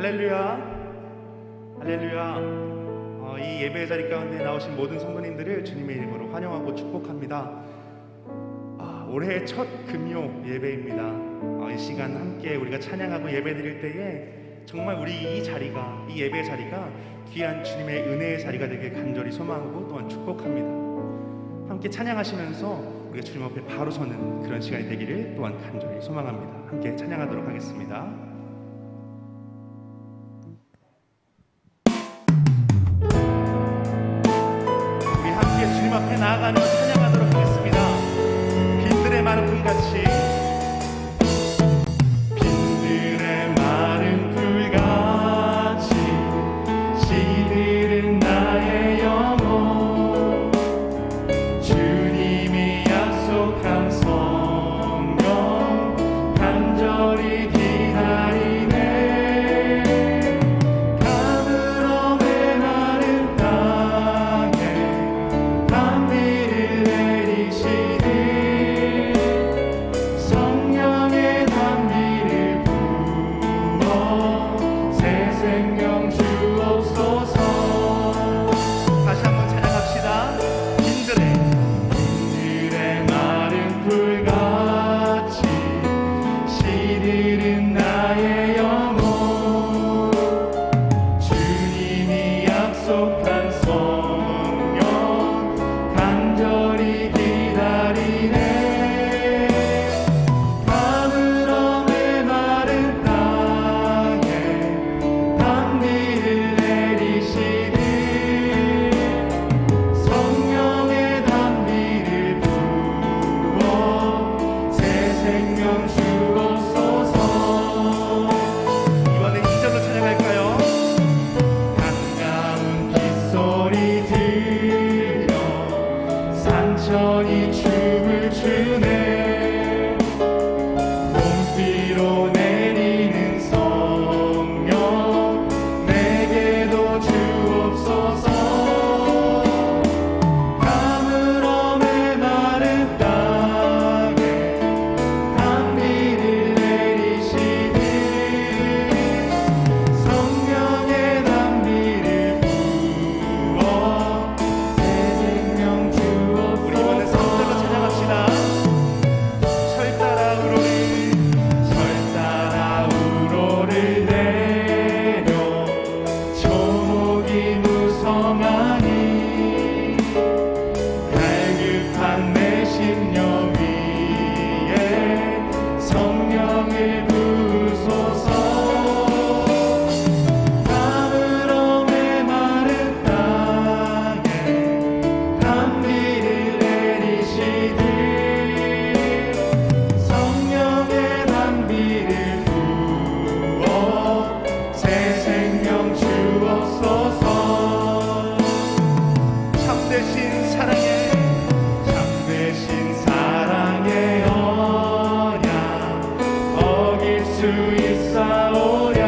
할렐루야, 할렐루야. 이 예배 자리 가운데 나오신 모든 성도님들을 주님의 이름으로 환영하고 축복합니다. 올해의 첫 금요 예배입니다. 이 시간 함께 우리가 찬양하고 예배 드릴 때에 정말 우리 이 자리가, 이 예배 자리가 귀한 주님의 은혜의 자리가 되길 간절히 소망하고 또한 축복합니다. 함께 찬양하시면서 우리가 주님 앞에 바로 서는 그런 시간이 되기를 또한 간절히 소망합니다. 함께 찬양하도록 하겠습니다. 우리 함께 주님 앞에 나아가는 찬양하도록 하겠습니다. 빈들의 마른 풀같이, 빈들의 마른 풀같이 시들은 나의 영혼, 주님이 약속한 성령 간절히 기다리네. 가물어 메마른 땅에 단비를 내리시니 성령의 단비를 부어 새 생명 주옵소서. 다시 한번 찬양합시다. 빈들의 마른 풀같이 시들은 나의 영혼, 주님이 약속한 성령 간절히 기다리네. 가물어 메마른 땅에 단비를 내리시니 성령의 단비를 부어 새 생명 주옵소서. 이번에 2절로 찬양할까요? 반가운 빗소리 들려 산천이 춤을 추네. 봄비로 내리는 성령 내게도 주옵소서. 가물어 메마른 땅에 단비를 내리시니 성령의 단비를 부어 새 생명 주옵소서. 우리 이번에 3절로 찬양합시다. 절 따라 우로를 내려 초목이 무성하니 갈급한 내 심령 위에 성령을 부으소서. 가물어 메마른 땅에 단비를 내리시니 성령의 단비를 부어 새 생명 주옵소서. 참되신 사랑의 언약 어길 수 있사오랴.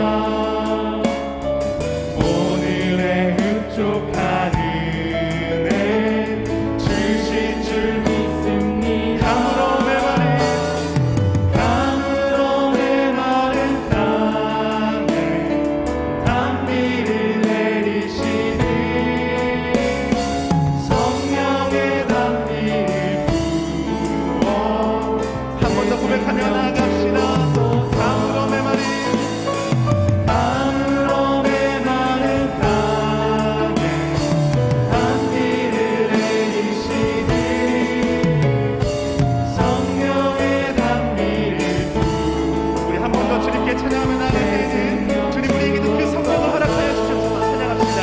오늘의 흡족한 은혜 주실 줄 믿습니다. 가물어 메마른 땅에 단비를 내리시니 성령의 단비를 부어. 한 번 더 고백하며 나아갑시다. 가물어 메마른 땅에 단비를 내리시니 성령의 단비를 부어. 우리 한 번 더 주님께 찬양하며 나아갈 때에는 주님 우리에게도 그 성령을 허락하여 주셔서 찬양합시다.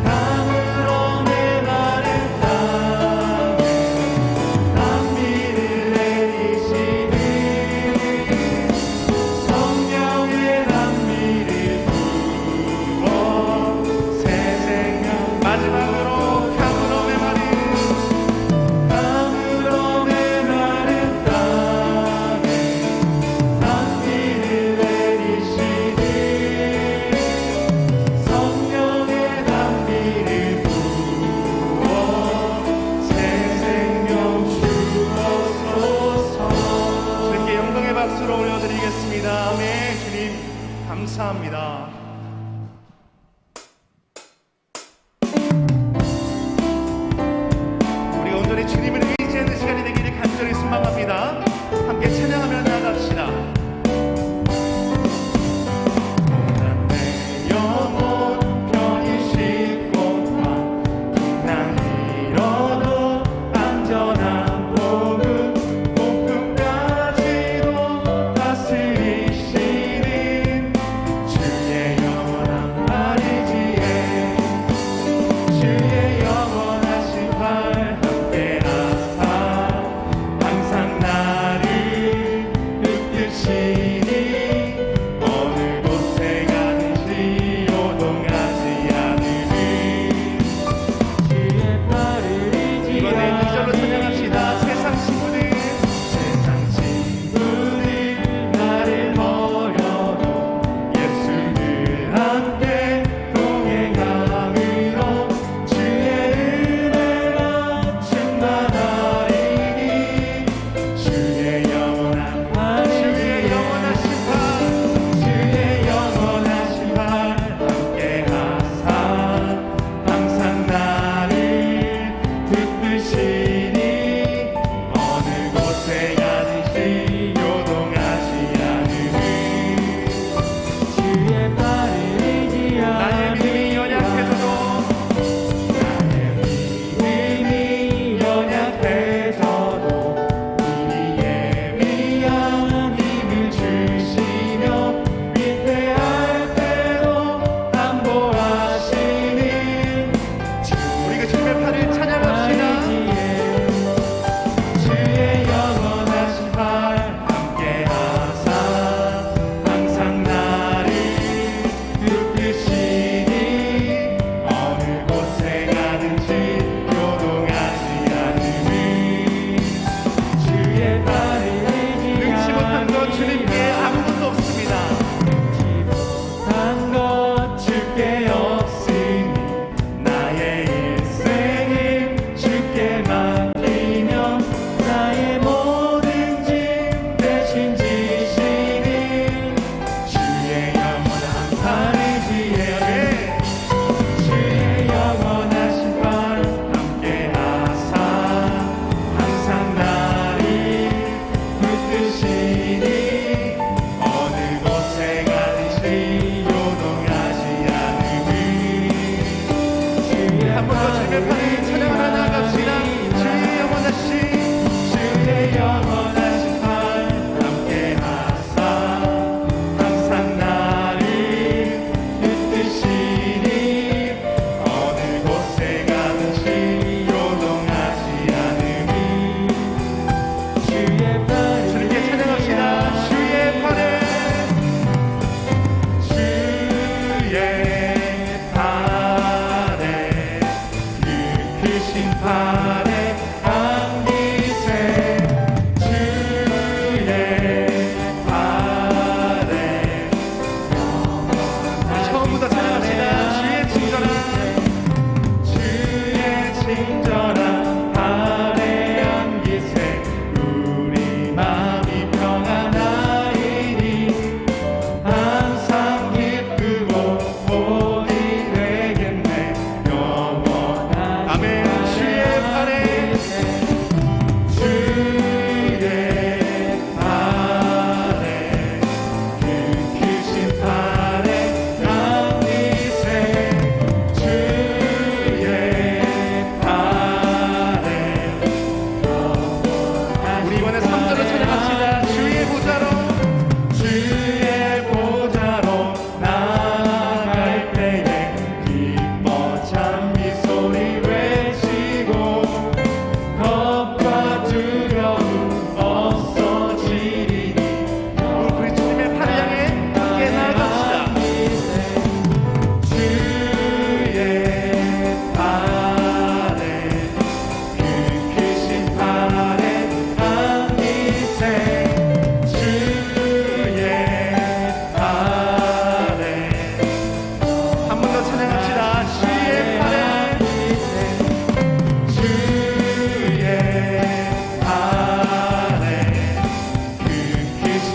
가물어 메마른 땅에 단비를 내리시니 성령의 단비를 부어 새 생명. 마지막으로 가물어 메마른 땅에 단비를 내리시니 성령의 단비를 부어 새 생명 주옵소서. 주님께 영광의 박수로 올려드리겠습니다. 아멘. 주님 감사합니다.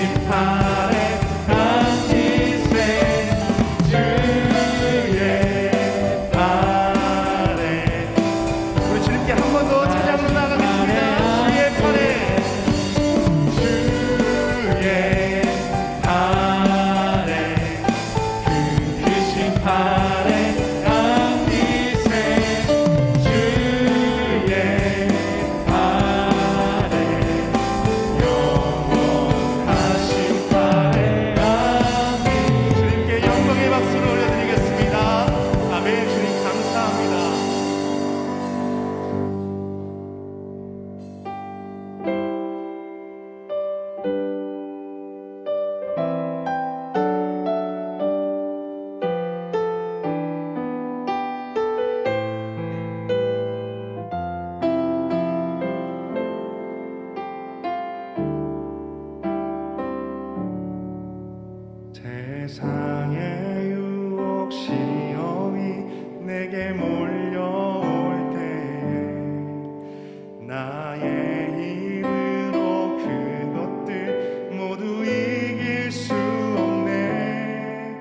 심판에 앉으세 주의 팔에. 우리 주님께 한 번 더 찬양으로 나가겠습니다. 주의 팔에 주의 팔에 그 크신 팔에 앉으세 주의 팔에 영원하신 팔에 앉으세. 주님께 영광의 박수를 올려드리겠습니다. 아멘. 주님 감사합니다. 세상의 유혹 시험이 내게 몰려올 때에 나의 힘으로 그것들 모두 이길 수 없네.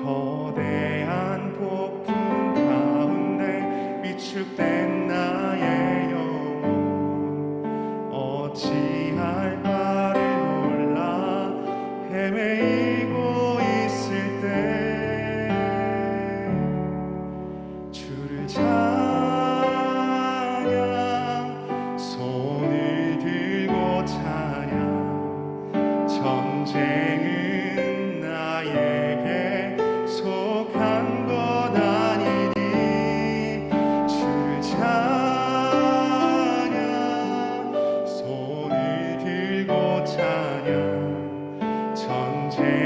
거대한 폭풍 가운데 위축된 나의 영혼 어찌할 바를 몰라 헤매이고 있을 때 주를 찬양 손을 들고 찬양 전쟁은 나에게 속한 것 아니니 주를 찬양 손을 들고 찬양 전쟁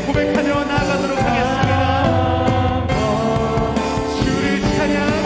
고백하며 나아가도록 하겠습니다. 주를 찬양.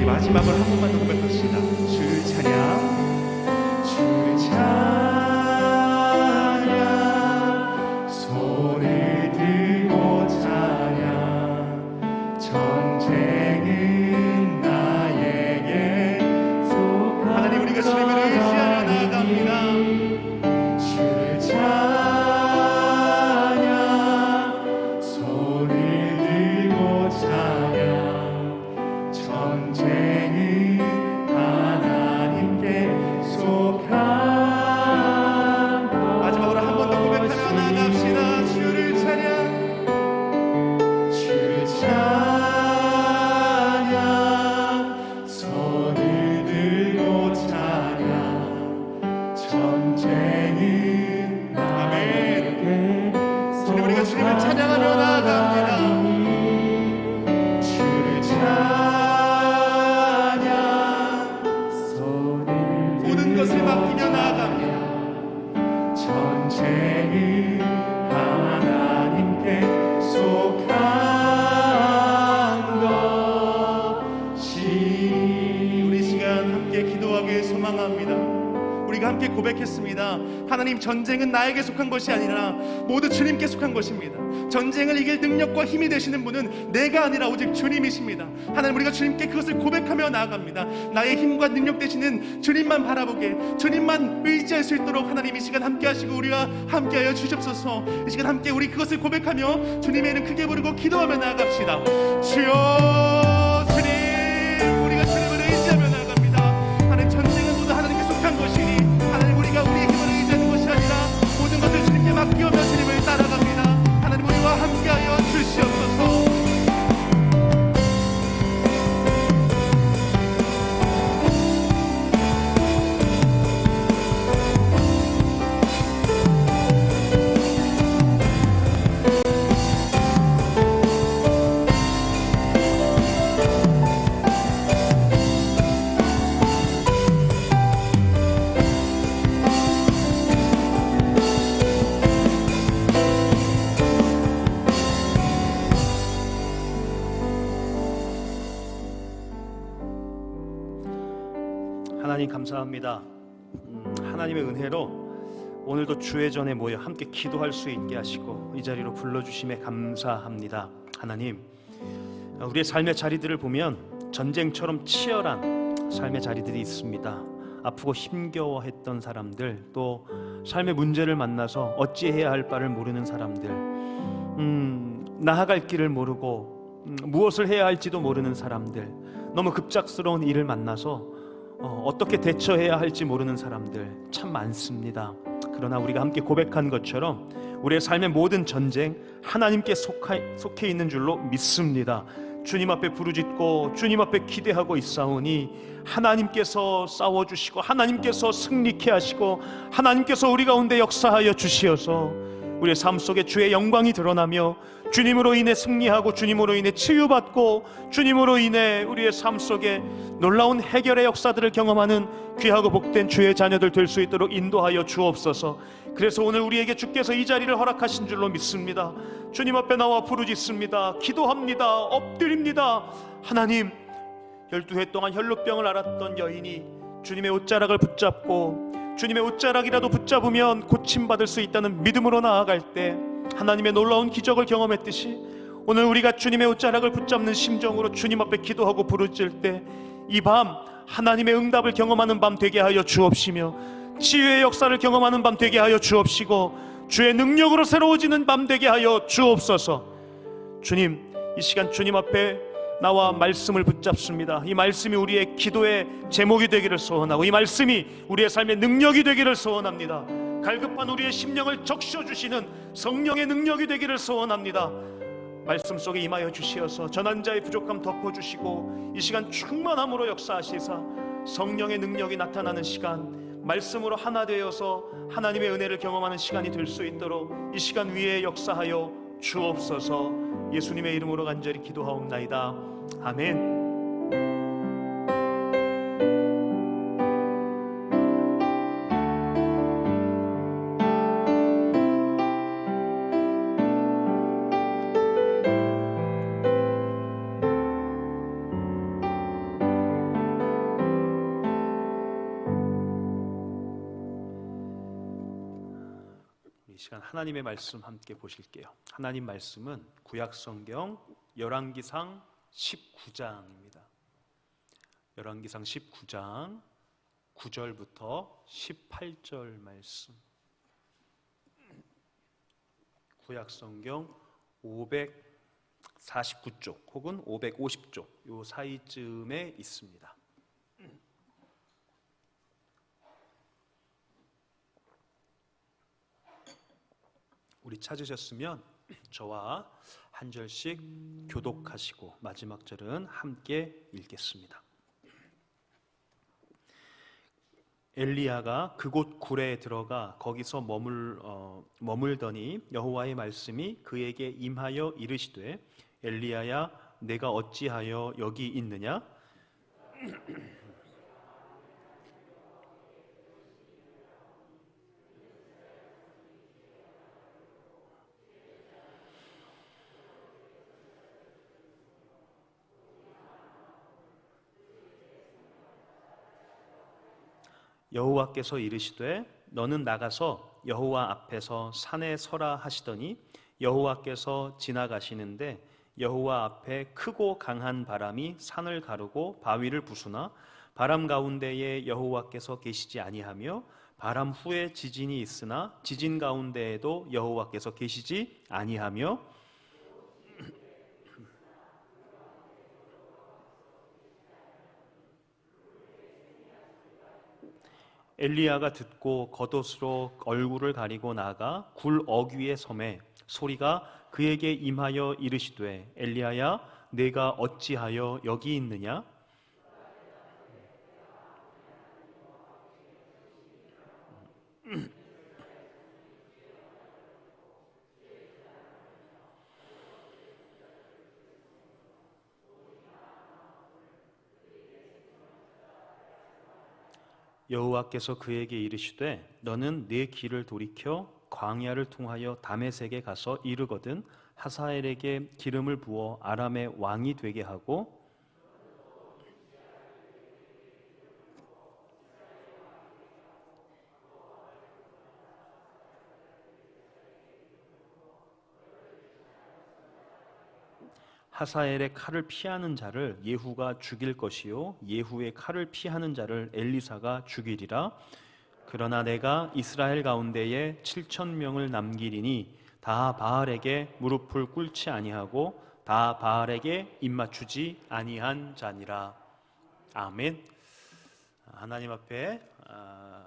마지막으로 한 번만 더 고백합시다. 주를 찬양. 주를 찬양. 손을 들고 찬양. 전쟁은 나에게 속하노니. 하나님, 우리가 주님을 의지하며 나아갑니다. 주를 찬양. 손을 들고 찬양. 전쟁은 하나님께 속한 것. 마지막으로 한 번 더 고백하며 나아갑시다. 주를 찬양. 주를 찬양. 손을 들고 찬양. 전쟁은 하나님께 속한. 우리가 주님을 찬양하며 나아갑니다. 주를 찬양. 모든 것을 맡기며 나아갑니다. 전쟁은 하나님께 속한 것이. 우리 시간 함께 기도하길 소망합니다. 우리가 함께 고백했습니다. 하나님, 전쟁은 나에게 속한 것이 아니라 모두 주님께 속한 것입니다. 전쟁을 이길 능력과 힘이 되시는 분은 내가 아니라 오직 주님이십니다. 하나님, 우리가 주님께 그것을 고백하며 나아갑니다. 나의 힘과 능력 되시는 주님만 바라보게, 주님만 의지할 수 있도록 하나님 이 시간 함께 하시고 우리와 함께하여 주시옵소서. 이 시간 함께 우리 그것을 고백하며 주님의 이름 크게 부르고 기도하며 나아갑시다. 주여, 주님, 우리가 주님을 의지하며 나아갑니다. 하나님, 전쟁은 모두 하나님께 속한 것이니 하나님, 우리가 우리의 힘을 의지하는 것이 아니라 모든 것을 주님께 맡기며 주님을 따라갑니다. 하나님, 우리와 함께하여 주시옵소서. 하나님 감사합니다. 하나님의 은혜로 오늘도 주의 전에 모여 함께 기도할 수 있게 하시고 이 자리로 불러주심에 감사합니다. 하나님, 우리의 삶의 자리들을 보면 전쟁처럼 치열한 삶의 자리들이 있습니다. 아프고 힘겨워했던 사람들, 또 삶의 문제를 만나서 어찌해야 할 바를 모르는 사람들, 나아갈 길을 모르고 무엇을 해야 할지도 모르는 사람들, 너무 급작스러운 일을 만나서 어떻게 대처해야 할지 모르는 사람들 참 많습니다. 그러나 우리가 함께 고백한 것처럼 우리의 삶의 모든 전쟁 하나님께 속해 있는 줄로 믿습니다. 주님 앞에 부르짖고 주님 앞에 기대하고 있사오니 하나님께서 싸워주시고 하나님께서 승리케 하시고 하나님께서 우리 가운데 역사하여 주시어서 우리의 삶 속에 주의 영광이 드러나며 주님으로 인해 승리하고 주님으로 인해 치유받고 주님으로 인해 우리의 삶 속에 놀라운 해결의 역사들을 경험하는 귀하고 복된 주의 자녀들 될 수 있도록 인도하여 주옵소서. 그래서 오늘 우리에게 주께서 이 자리를 허락하신 줄로 믿습니다. 주님 앞에 나와 부르짖습니다. 기도합니다. 엎드립니다. 하나님, 12해 동안 혈루병을 앓았던 여인이 주님의 옷자락을 붙잡고 주님의 옷자락이라도 붙잡으면 고침받을 수 있다는 믿음으로 나아갈 때 하나님의 놀라운 기적을 경험했듯이 오늘 우리가 주님의 옷자락을 붙잡는 심정으로 주님 앞에 기도하고 부르짖을 때 이 밤 하나님의 응답을 경험하는 밤 되게 하여 주옵시며 치유의 역사를 경험하는 밤 되게 하여 주옵시고 주의 능력으로 새로워지는 밤 되게 하여 주옵소서. 주님, 이 시간 주님 앞에 나와 말씀을 붙잡습니다. 이 말씀이 우리의 기도의 제목이 되기를 소원하고 이 말씀이 우리의 삶의 능력이 되기를 소원합니다. 갈급한 우리의 심령을 적셔주시는 성령의 능력이 되기를 소원합니다. 말씀 속에 임하여 주시어서 전한 자의 부족함 덮어주시고 이 시간 충만함으로 역사하시사 성령의 능력이 나타나는 시간, 말씀으로 하나 되어서 하나님의 은혜를 경험하는 시간이 될 수 있도록 이 시간 위에 역사하여 주옵소서. 예수님의 이름으로 간절히 기도하옵나이다. 아멘. 이 시간 하나님의 말씀 함께 보실게요. 하나님 말씀은 구약 성경 열왕기상 19장입니다. 열왕기상 19장 9절부터 18절 말씀. 구약 성경 549쪽 혹은 550쪽 요 사이쯤에 있습니다. 우리 찾으셨으면 저와 한 절씩 교독하시고 마지막 절은 함께 읽겠습니다. 엘리야가 그곳 굴에 들어가 거기서 머물더니 여호와의 말씀이 그에게 임하여 이르시되 엘리야야 내가 어찌하여 여기 있느냐? 여호와께서 이르시되 너는 나가서 여호와 앞에서 산에 서라 하시더니 여호와께서 지나가시는데 여호와 앞에 크고 강한 바람이 산을 가르고 바위를 부수나 바람 가운데에 여호와께서 계시지 아니하며 바람 후에 지진이 있으나 지진 가운데에도 여호와께서 계시지 아니하며 엘리야가 듣고 겉옷으로 얼굴을 가리고 나가 굴 어귀에 섬에 소리가 그에게 임하여 이르시되 엘리야야 내가 어찌하여 여기 있느냐? 여호와께서 그에게 이르시되 너는 네 길을 돌이켜 광야를 통하여 다메섹에 가서 이르거든 하사엘에게 기름을 부어 아람의 왕이 되게 하고 하사엘의 칼을 피하는 자를 예후가 죽일 것이요 예후의 칼을 피하는 자를 엘리사가 죽이리라. 그러나 내가 이스라엘 가운데에 7,000명을 남기리니 다 바알에게 무릎을 꿇지 아니하고 다 바알에게 입맞추지 아니한 자니라. 아멘. 하나님 앞에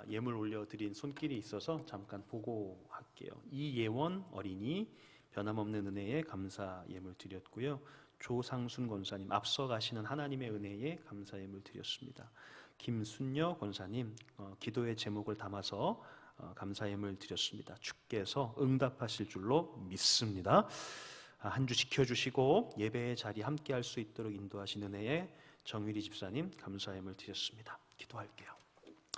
예물 올려드린 손길이 있어서 잠깐 보고할게요. 이예원 어린이 변함없는 은혜에 감사 예물 드렸고요. 조상순 권사님 앞서 가시는 하나님의 은혜에 감사 예물 드렸습니다. 김순녀 권사님 기도의 제목을 담아서 감사 예물 드렸습니다. 주께서 응답하실 줄로 믿습니다. 한 주 지켜주시고 예배의 자리 함께 할 수 있도록 인도하신 은혜에 정유리 집사님 감사 예물 드렸습니다. 기도할게요.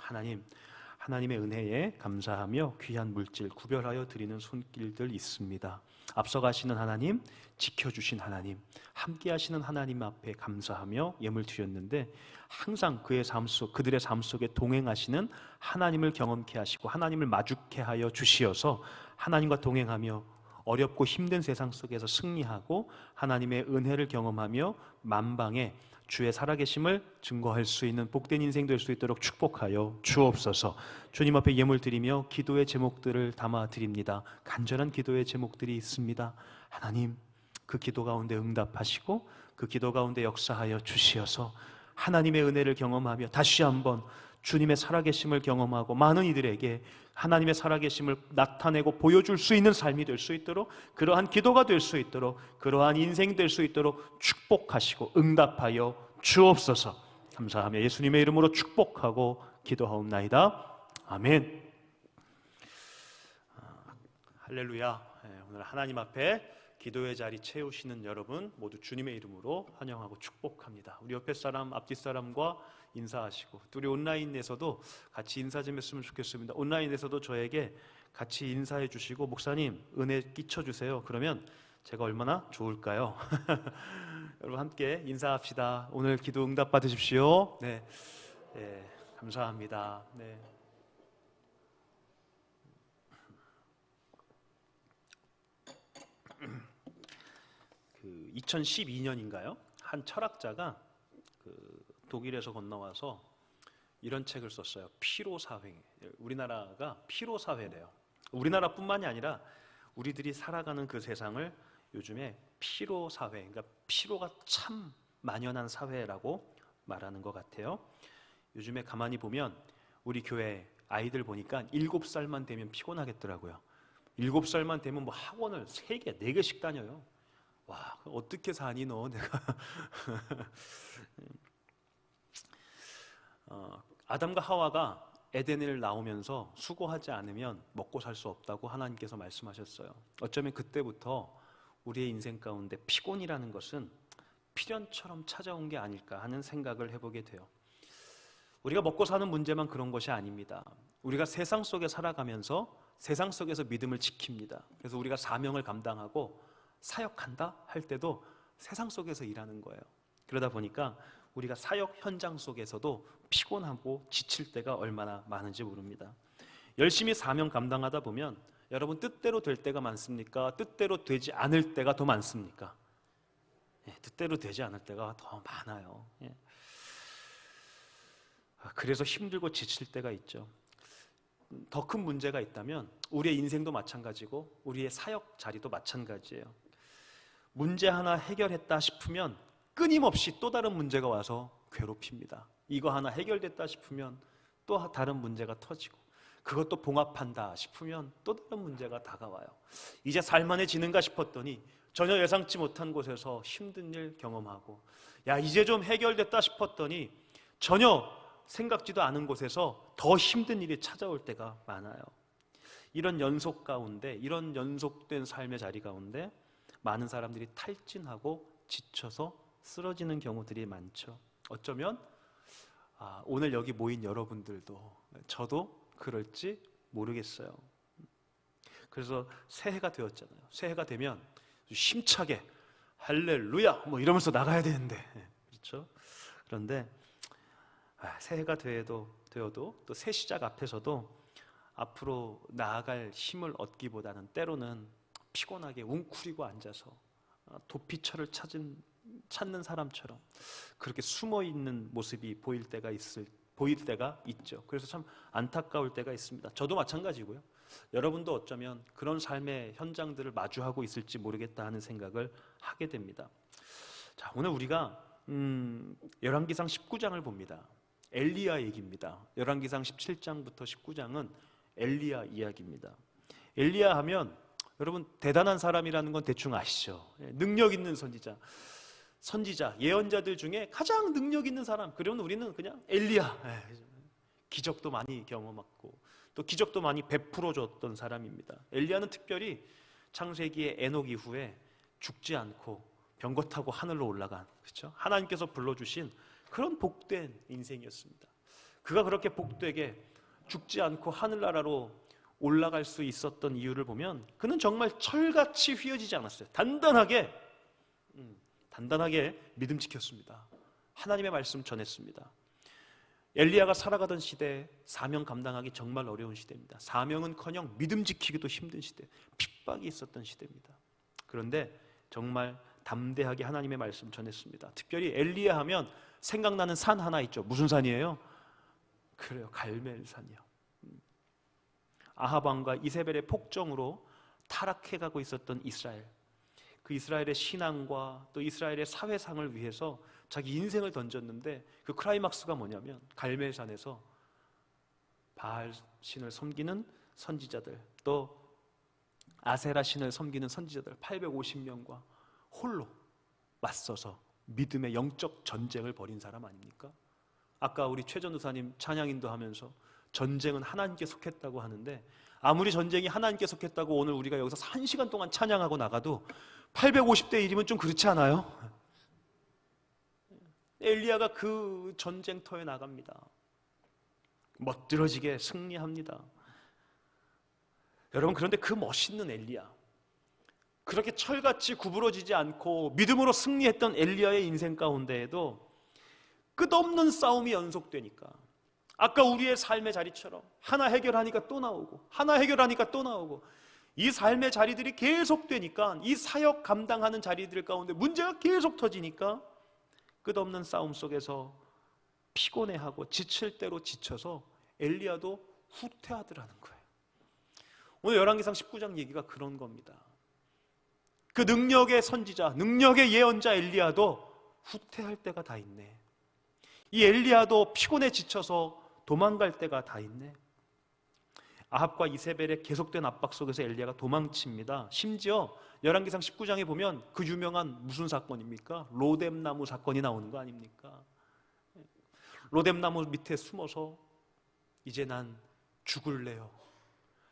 하나님의 은혜에 감사하며 귀한 물질 구별하여 드리는 손길들 있습니다. 앞서가시는 하나님, 지켜주신 하나님, 함께하시는 하나님 앞에 감사하며 예물 드렸는데 항상 그들의 삶 속에 동행하시는 하나님을 경험케 하시고 하나님을 마주케 하여 주시어서 하나님과 동행하며 어렵고 힘든 세상 속에서 승리하고 하나님의 은혜를 경험하며 만방에 주의 살아계심을 증거할 수 있는 복된 인생 될 수 있도록 축복하여 주옵소서. 주님 앞에 예물 드리며 기도의 제목들을 담아 드립니다. 간절한 기도의 제목들이 있습니다. 하나님, 그 기도 가운데 응답하시고 그 기도 가운데 역사하여 주시어서 하나님의 은혜를 경험하며 다시 한번 주님의 살아계심을 경험하고 많은 이들에게 하나님의 살아계심을 나타내고 보여줄 수 있는 삶이 될 수 있도록, 그러한 기도가 될 수 있도록, 그러한 인생 될 수 있도록 축복하시고 응답하여 주옵소서. 감사하며 예수님의 이름으로 축복하고 기도하옵나이다. 아멘. 할렐루야. 오늘 하나님 앞에 기도의 자리 채우시는 여러분 모두 주님의 이름으로 환영하고 축복합니다. 우리 옆에 사람, 앞뒤 사람과 인사하시고, 또 우리 온라인에서도 같이 인사 좀 했으면 좋겠습니다. 온라인에서도 저에게 같이 인사해 주시고, 목사님 은혜 끼쳐 주세요. 그러면 제가 얼마나 좋을까요? 여러분 함께 인사합시다. 오늘 기도 응답 받으십시오. 네, 감사합니다. 네. 그 2012년인가요? 한 철학자가 독일에서 건너와서 이런 책을 썼어요. 피로사회. 우리나라가 피로사회래요. 우리나라뿐만이 아니라 우리들이 살아가는 그 세상을 요즘에 피로사회, 그러니까 피로가 참 만연한 사회라고 말하는 것 같아요. 요즘에 가만히 보면 우리 교회 아이들 보니까 7살만 되면 피곤하겠더라고요. 7살만 되면 뭐 학원을 3개, 4개씩 다녀요. 와, 어떻게 사니 너? 내가 아담과 하와가 에덴을 나오면서 수고하지 않으면 먹고 살 수 없다고 하나님께서 말씀하셨어요. 어쩌면 그때부터 우리의 인생 가운데 피곤이라는 것은 필연처럼 찾아온 게 아닐까 하는 생각을 해보게 돼요. 우리가 먹고 사는 문제만 그런 것이 아닙니다. 우리가 세상 속에 살아가면서 세상 속에서 믿음을 지킵니다. 그래서 우리가 사명을 감당하고 사역한다 할 때도 세상 속에서 일하는 거예요. 그러다 보니까 우리가 사역 현장 속에서도 피곤하고 지칠 때가 얼마나 많은지 모릅니다. 열심히 사명 감당하다 보면 여러분 뜻대로 될 때가 많습니까? 뜻대로 되지 않을 때가 더 많습니까? 뜻대로 되지 않을 때가 더 많아요. 그래서 힘들고 지칠 때가 있죠. 더 큰 문제가 있다면 우리의 인생도 마찬가지고 우리의 사역 자리도 마찬가지예요. 문제 하나 해결했다 싶으면 끊임없이 또 다른 문제가 와서 괴롭힙니다. 이거 하나 해결됐다 싶으면 또 다른 문제가 터지고, 그것도 봉합한다 싶으면 또 다른 문제가 다가와요. 이제 살만해지는가 싶었더니 전혀 예상치 못한 곳에서 힘든 일 경험하고, 야 이제 좀 해결됐다 싶었더니 전혀 생각지도 않은 곳에서 더 힘든 일이 찾아올 때가 많아요. 이런 연속 가운데, 이런 연속된 삶의 자리 가운데 많은 사람들이 탈진하고 지쳐서 쓰러지는 경우들이 많죠. 어쩌면 오늘 여기 모인 여러분들도, 저도 그럴지 모르겠어요. 그래서 새해가 되었잖아요. 새해가 되면 힘차게 할렐루야 뭐 이러면서 나가야 되는데, 그렇죠? 그런데 새해가 되어도 또 새 시작 앞에서도 앞으로 나아갈 힘을 얻기보다는 때로는 피곤하게 웅크리고 앉아서 도피처를 찾는 사람처럼 그렇게 숨어 있는 모습이 보일 때가 있죠. 그래서 참 안타까울 때가 있습니다. 저도 마찬가지고요. 여러분도 어쩌면 그런 삶의 현장들을 마주하고 있을지 모르겠다 하는 생각을 하게 됩니다. 자, 오늘 우리가 열왕기상 19장을 봅니다. 엘리야 얘기입니다. 열왕기상 17장부터 19장은 엘리야 이야기입니다. 엘리야 하면 여러분 대단한 사람이라는 건 대충 아시죠? 능력 있는 선지자, 예언자들 중에 가장 능력 있는 사람. 그러면 우리는 그냥 엘리야. 기적도 많이 경험했고 또 기적도 많이 베풀어 줬던 사람입니다. 엘리야는 특별히 창세기의 에녹 이후에 죽지 않고 병거 타고 하늘로 올라간, 그렇죠? 하나님께서 불러주신 그런 복된 인생이었습니다. 그가 그렇게 복되게 죽지 않고 하늘나라로 올라갈 수 있었던 이유를 보면 그는 정말 철같이 휘어지지 않았어요. 단단하게 믿음 지켰습니다. 하나님의 말씀 전했습니다. 엘리야가 살아가던 시대, 사명 감당하기 정말 어려운 시대입니다. 사명은커녕 믿음 지키기도 힘든 시대, 핍박이 있었던 시대입니다. 그런데 정말 담대하게 하나님의 말씀 전했습니다. 특별히 엘리야 하면 생각나는 산 하나 있죠. 무슨 산이에요? 그래요, 갈멜산이요. 아합 왕과 이세벨의 폭정으로 타락해가고 있었던 이스라엘, 그 이스라엘의 신앙과 또 이스라엘의 사회상을 위해서 자기 인생을 던졌는데 그 클라이막스가 뭐냐면 갈멜산에서 바알 신을 섬기는 선지자들, 또 아세라 신을 섬기는 선지자들 850명과 홀로 맞서서 믿음의 영적 전쟁을 벌인 사람 아닙니까? 아까 우리 최 전도사님 찬양인도 하면서 전쟁은 하나님께 속했다고 하는데, 아무리 전쟁이 하나님께 속했다고 오늘 우리가 여기서 1시간 동안 찬양하고 나가도 850대 1이면 좀 그렇지 않아요? 엘리야가 그 전쟁터에 나갑니다. 멋들어지게 승리합니다. 여러분, 그런데 그 멋있는 엘리야, 그렇게 철같이 구부러지지 않고 믿음으로 승리했던 엘리야의 인생 가운데에도 끝없는 싸움이 연속되니까, 아까 우리의 삶의 자리처럼 하나 해결하니까 또 나오고 하나 해결하니까 또 나오고, 이 삶의 자리들이 계속되니까, 이 사역 감당하는 자리들 가운데 문제가 계속 터지니까 끝없는 싸움 속에서 피곤해하고 지칠 대로 지쳐서 엘리야도 후퇴하더라는 거예요. 오늘 열왕기상 19장 얘기가 그런 겁니다. 그 능력의 선지자, 능력의 예언자 엘리야도 후퇴할 때가 다 있네. 이 엘리야도 피곤해 지쳐서 도망갈 때가 다 있네. 아합과 이세벨의 계속된 압박 속에서 엘리야가 도망칩니다. 심지어 열왕기상 19장에 보면 그 유명한 무슨 사건입니까? 로뎀나무 사건이 나오는 거 아닙니까? 로뎀나무 밑에 숨어서 이제 난 죽을래요.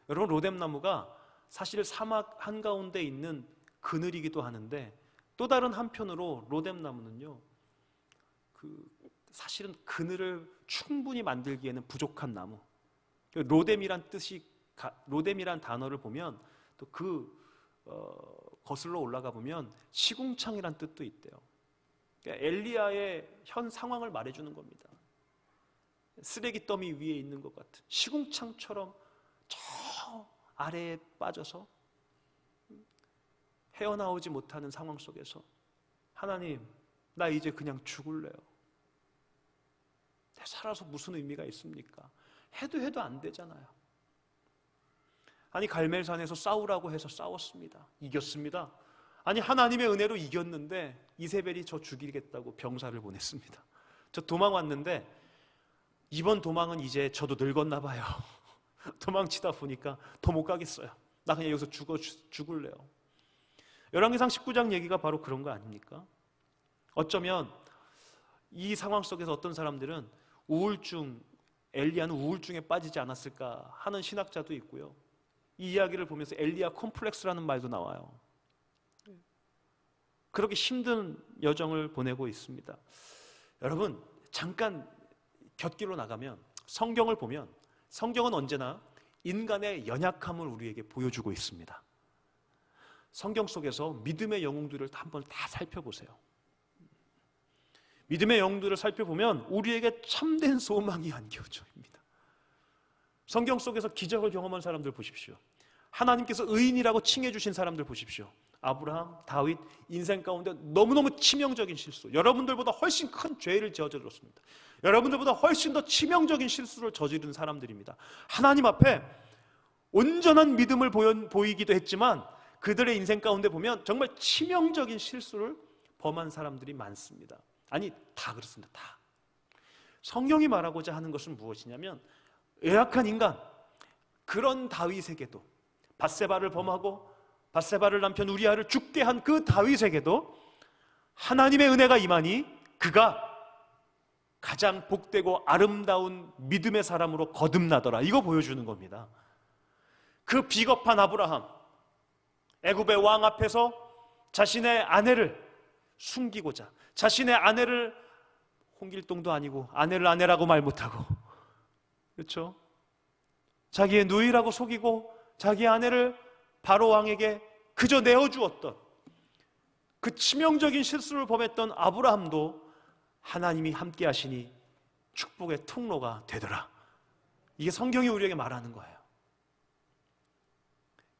여러분, 로뎀나무가 사실 사막 한가운데 있는 그늘이기도 하는데, 또 다른 한편으로 로뎀나무는요, 사실은 그늘을 충분히 만들기에는 부족한 나무. 로뎀이란 뜻이, 로뎀이란 단어를 보면 또 거슬러 올라가 보면 시궁창이란 뜻도 있대요. 그러니까 엘리야의 현 상황을 말해주는 겁니다. 쓰레기 더미 위에 있는 것 같은 시궁창처럼 저 아래에 빠져서 헤어나오지 못하는 상황 속에서, 하나님, 나 이제 그냥 죽을래요. 살아서 무슨 의미가 있습니까? 해도 안 되잖아요. 아니, 갈멜산에서 싸우라고 해서 싸웠습니다. 이겼습니다. 아니, 하나님의 은혜로 이겼는데 이세벨이 저 죽이겠다고 병사를 보냈습니다. 저 도망 왔는데 이번 도망은 이제 저도 늙었나 봐요. 도망치다 보니까 더 못 가겠어요. 나 그냥 여기서 죽을래요. 열왕기상 19장 얘기가 바로 그런 거 아닙니까? 어쩌면 이 상황 속에서 어떤 사람들은 엘리야는 우울증에 빠지지 않았을까 하는 신학자도 있고요. 이 이야기를 보면서 엘리야 콤플렉스라는 말도 나와요. 그렇게 힘든 여정을 보내고 있습니다. 여러분, 잠깐 곁길로 나가면 성경을 보면, 성경은 언제나 인간의 연약함을 우리에게 보여주고 있습니다. 성경 속에서 믿음의 영웅들을 한번 다 살펴보세요. 믿음의 영웅들을 살펴보면 우리에게 참된 소망이 안겨져 있습니다. 성경 속에서 기적을 경험한 사람들 보십시오. 하나님께서 의인이라고 칭해주신 사람들 보십시오. 아브라함, 다윗, 인생 가운데 너무너무 치명적인 실수, 여러분들보다 훨씬 큰 죄를 저질렀습니다. 여러분들보다 훨씬 더 치명적인 실수를 저지른 사람들입니다. 하나님 앞에 온전한 믿음을 보이기도 했지만 그들의 인생 가운데 보면 정말 치명적인 실수를 범한 사람들이 많습니다. 아니, 다 그렇습니다. 다. 성경이 말하고자 하는 것은 무엇이냐면, 연약한 인간, 그런 다윗에게도, 밧세바를 범하고 밧세바를 남편 우리아를 죽게 한 그 다윗에게도 하나님의 은혜가 임하니 그가 가장 복되고 아름다운 믿음의 사람으로 거듭나더라. 이거 보여주는 겁니다. 그 비겁한 아브라함, 애굽의 왕 앞에서 자신의 아내를 숨기고자, 자신의 아내를, 홍길동도 아니고 아내를 아내라고 말 못하고, 그렇죠? 자기의 누이라고 속이고 자기 아내를 바로 왕에게 그저 내어주었던 그 치명적인 실수를 범했던 아브라함도 하나님이 함께 하시니 축복의 통로가 되더라. 이게 성경이 우리에게 말하는 거예요.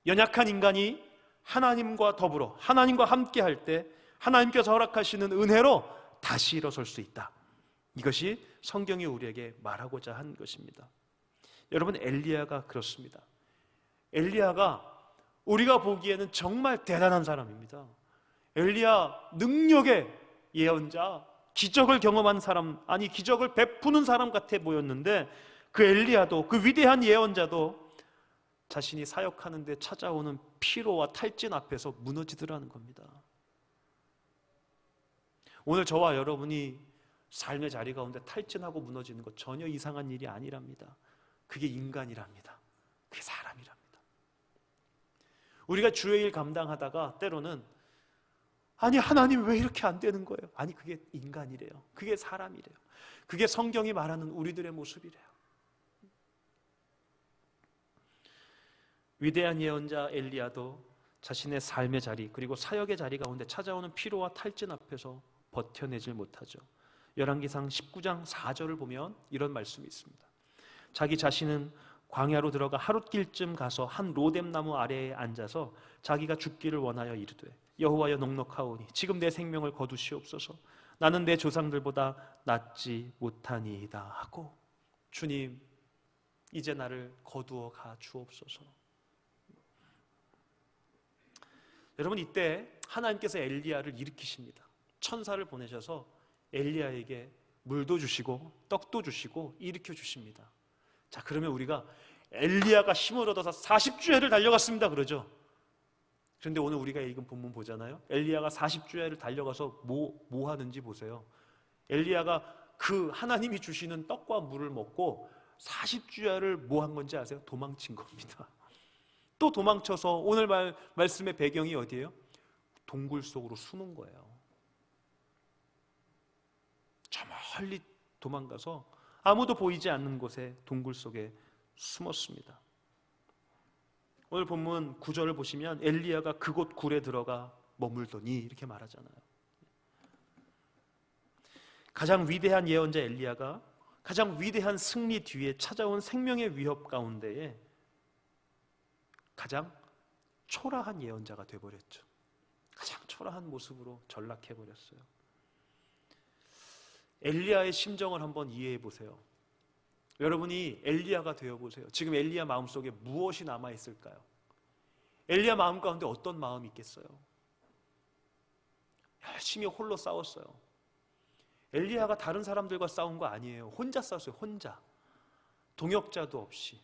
연약한 인간이 하나님과 더불어 하나님과 함께 할 때 하나님께서 허락하시는 은혜로 다시 일어설 수 있다. 이것이 성경이 우리에게 말하고자 한 것입니다. 여러분, 엘리야가 그렇습니다. 엘리야가 우리가 보기에는 정말 대단한 사람입니다. 엘리야 능력의 예언자, 기적을 경험한 사람, 아니 기적을 베푸는 사람 같아 보였는데 그 엘리야도, 그 위대한 예언자도 자신이 사역하는 데 찾아오는 피로와 탈진 앞에서 무너지더라는 겁니다. 오늘 저와 여러분이 삶의 자리 가운데 탈진하고 무너지는 것 전혀 이상한 일이 아니랍니다. 그게 인간이랍니다. 그게 사람이랍니다. 우리가 주의 일 감당하다가 때로는 아니 하나님 왜 이렇게 안 되는 거예요? 아니 그게 인간이래요. 그게 사람이래요. 그게 성경이 말하는 우리들의 모습이래요. 위대한 예언자 엘리야도 자신의 삶의 자리 그리고 사역의 자리 가운데 찾아오는 피로와 탈진 앞에서 버텨내질 못하죠. 열왕기상 19장 4절을 보면 이런 말씀이 있습니다. 자기 자신은 광야로 들어가 하룻길쯤 가서 한 로뎀나무 아래에 앉아서 자기가 죽기를 원하여 이르되 여호와여 넉넉하오니 지금 내 생명을 거두시옵소서. 나는 내 조상들보다 낫지 못하니이다 하고 주님 이제 나를 거두어 가 주옵소서. 여러분 이때 하나님께서 엘리야를 일으키십니다. 천사를 보내셔서 엘리야에게 물도 주시고 떡도 주시고 일으켜 주십니다. 자 그러면 우리가 엘리야가 힘을 얻어서 40주야를 달려갔습니다 그러죠. 그런데 오늘 우리가 읽은 본문 보잖아요. 엘리야가 40주야를 달려가서 뭐 하는지 보세요. 엘리야가 그 하나님이 주시는 떡과 물을 먹고 40주야를 뭐 한 건지 아세요? 도망친 겁니다. 또 도망쳐서 오늘 말씀의 배경이 어디예요? 동굴 속으로 숨은 거예요. 저 멀리 도망가서 아무도 보이지 않는 곳에 동굴 속에 숨었습니다. 오늘 본문 9절을 보시면 엘리야가 그곳 굴에 들어가 머물더니 이렇게 말하잖아요. 가장 위대한 예언자 엘리야가 가장 위대한 승리 뒤에 찾아온 생명의 위협 가운데에 가장 초라한 예언자가 되어버렸죠. 가장 초라한 모습으로 전락해버렸어요. 엘리야의 심정을 한번 이해해 보세요. 여러분이 엘리야가 되어보세요. 지금 엘리야 마음속에 무엇이 남아있을까요? 엘리야 마음 가운데 어떤 마음이 있겠어요? 열심히 홀로 싸웠어요. 엘리야가 다른 사람들과 싸운 거 아니에요. 혼자 싸웠어요. 혼자. 동역자도 없이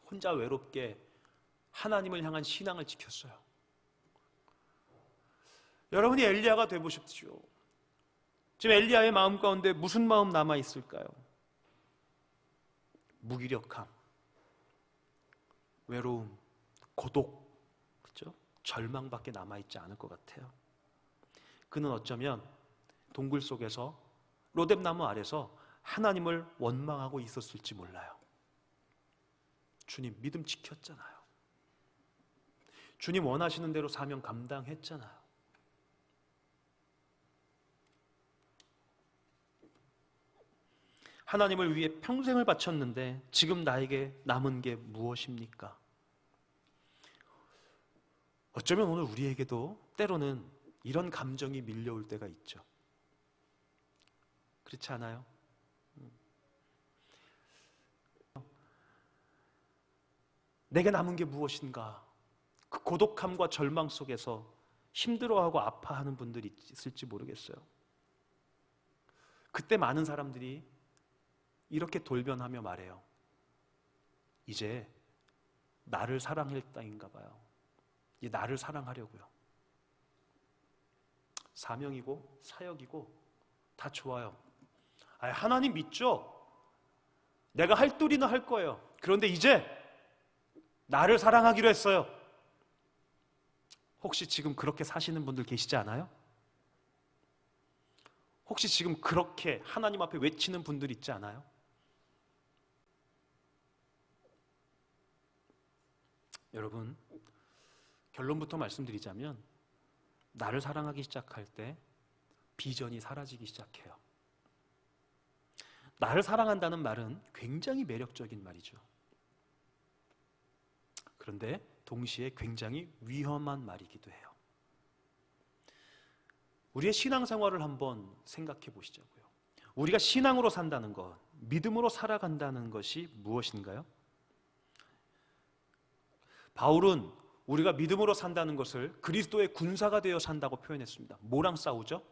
혼자 외롭게 하나님을 향한 신앙을 지켰어요. 여러분이 엘리야가 되어보십시오. 지금 엘리야의 마음 가운데 무슨 마음 남아있을까요? 무기력함, 외로움, 고독, 그렇죠? 절망밖에 남아있지 않을 것 같아요. 그는 어쩌면 동굴 속에서 로뎀나무 아래서 하나님을 원망하고 있었을지 몰라요. 주님 믿음 지켰잖아요. 주님 원하시는 대로 사명 감당했잖아요. 하나님을 위해 평생을 바쳤는데 지금 나에게 남은 게 무엇입니까? 어쩌면 오늘 우리에게도 때로는 이런 감정이 밀려올 때가 있죠. 그렇지 않아요? 내게 남은 게 무엇인가? 그 고독함과 절망 속에서 힘들어하고 아파하는 분들이 있을지 모르겠어요. 그때 많은 사람들이 이렇게 돌변하며 말해요. 이제 나를 사랑했다인가 봐요. 이제 나를 사랑하려고요. 사명이고 사역이고 다 좋아요. 하나님 믿죠? 내가 할 도리는 할 거예요. 그런데 이제 나를 사랑하기로 했어요. 혹시 지금 그렇게 사시는 분들 계시지 않아요? 혹시 지금 그렇게 하나님 앞에 외치는 분들 있지 않아요? 여러분, 결론부터 말씀드리자면 나를 사랑하기 시작할 때 비전이 사라지기 시작해요. 나를 사랑한다는 말은 굉장히 매력적인 말이죠. 그런데 동시에 굉장히 위험한 말이기도 해요. 우리의 신앙생활을 한번 생각해 보시자고요. 우리가 신앙으로 산다는 것, 믿음으로 살아간다는 것이 무엇인가요? 바울은 우리가 믿음으로 산다는 것을 그리스도의 군사가 되어 산다고 표현했습니다. 뭐랑 싸우죠?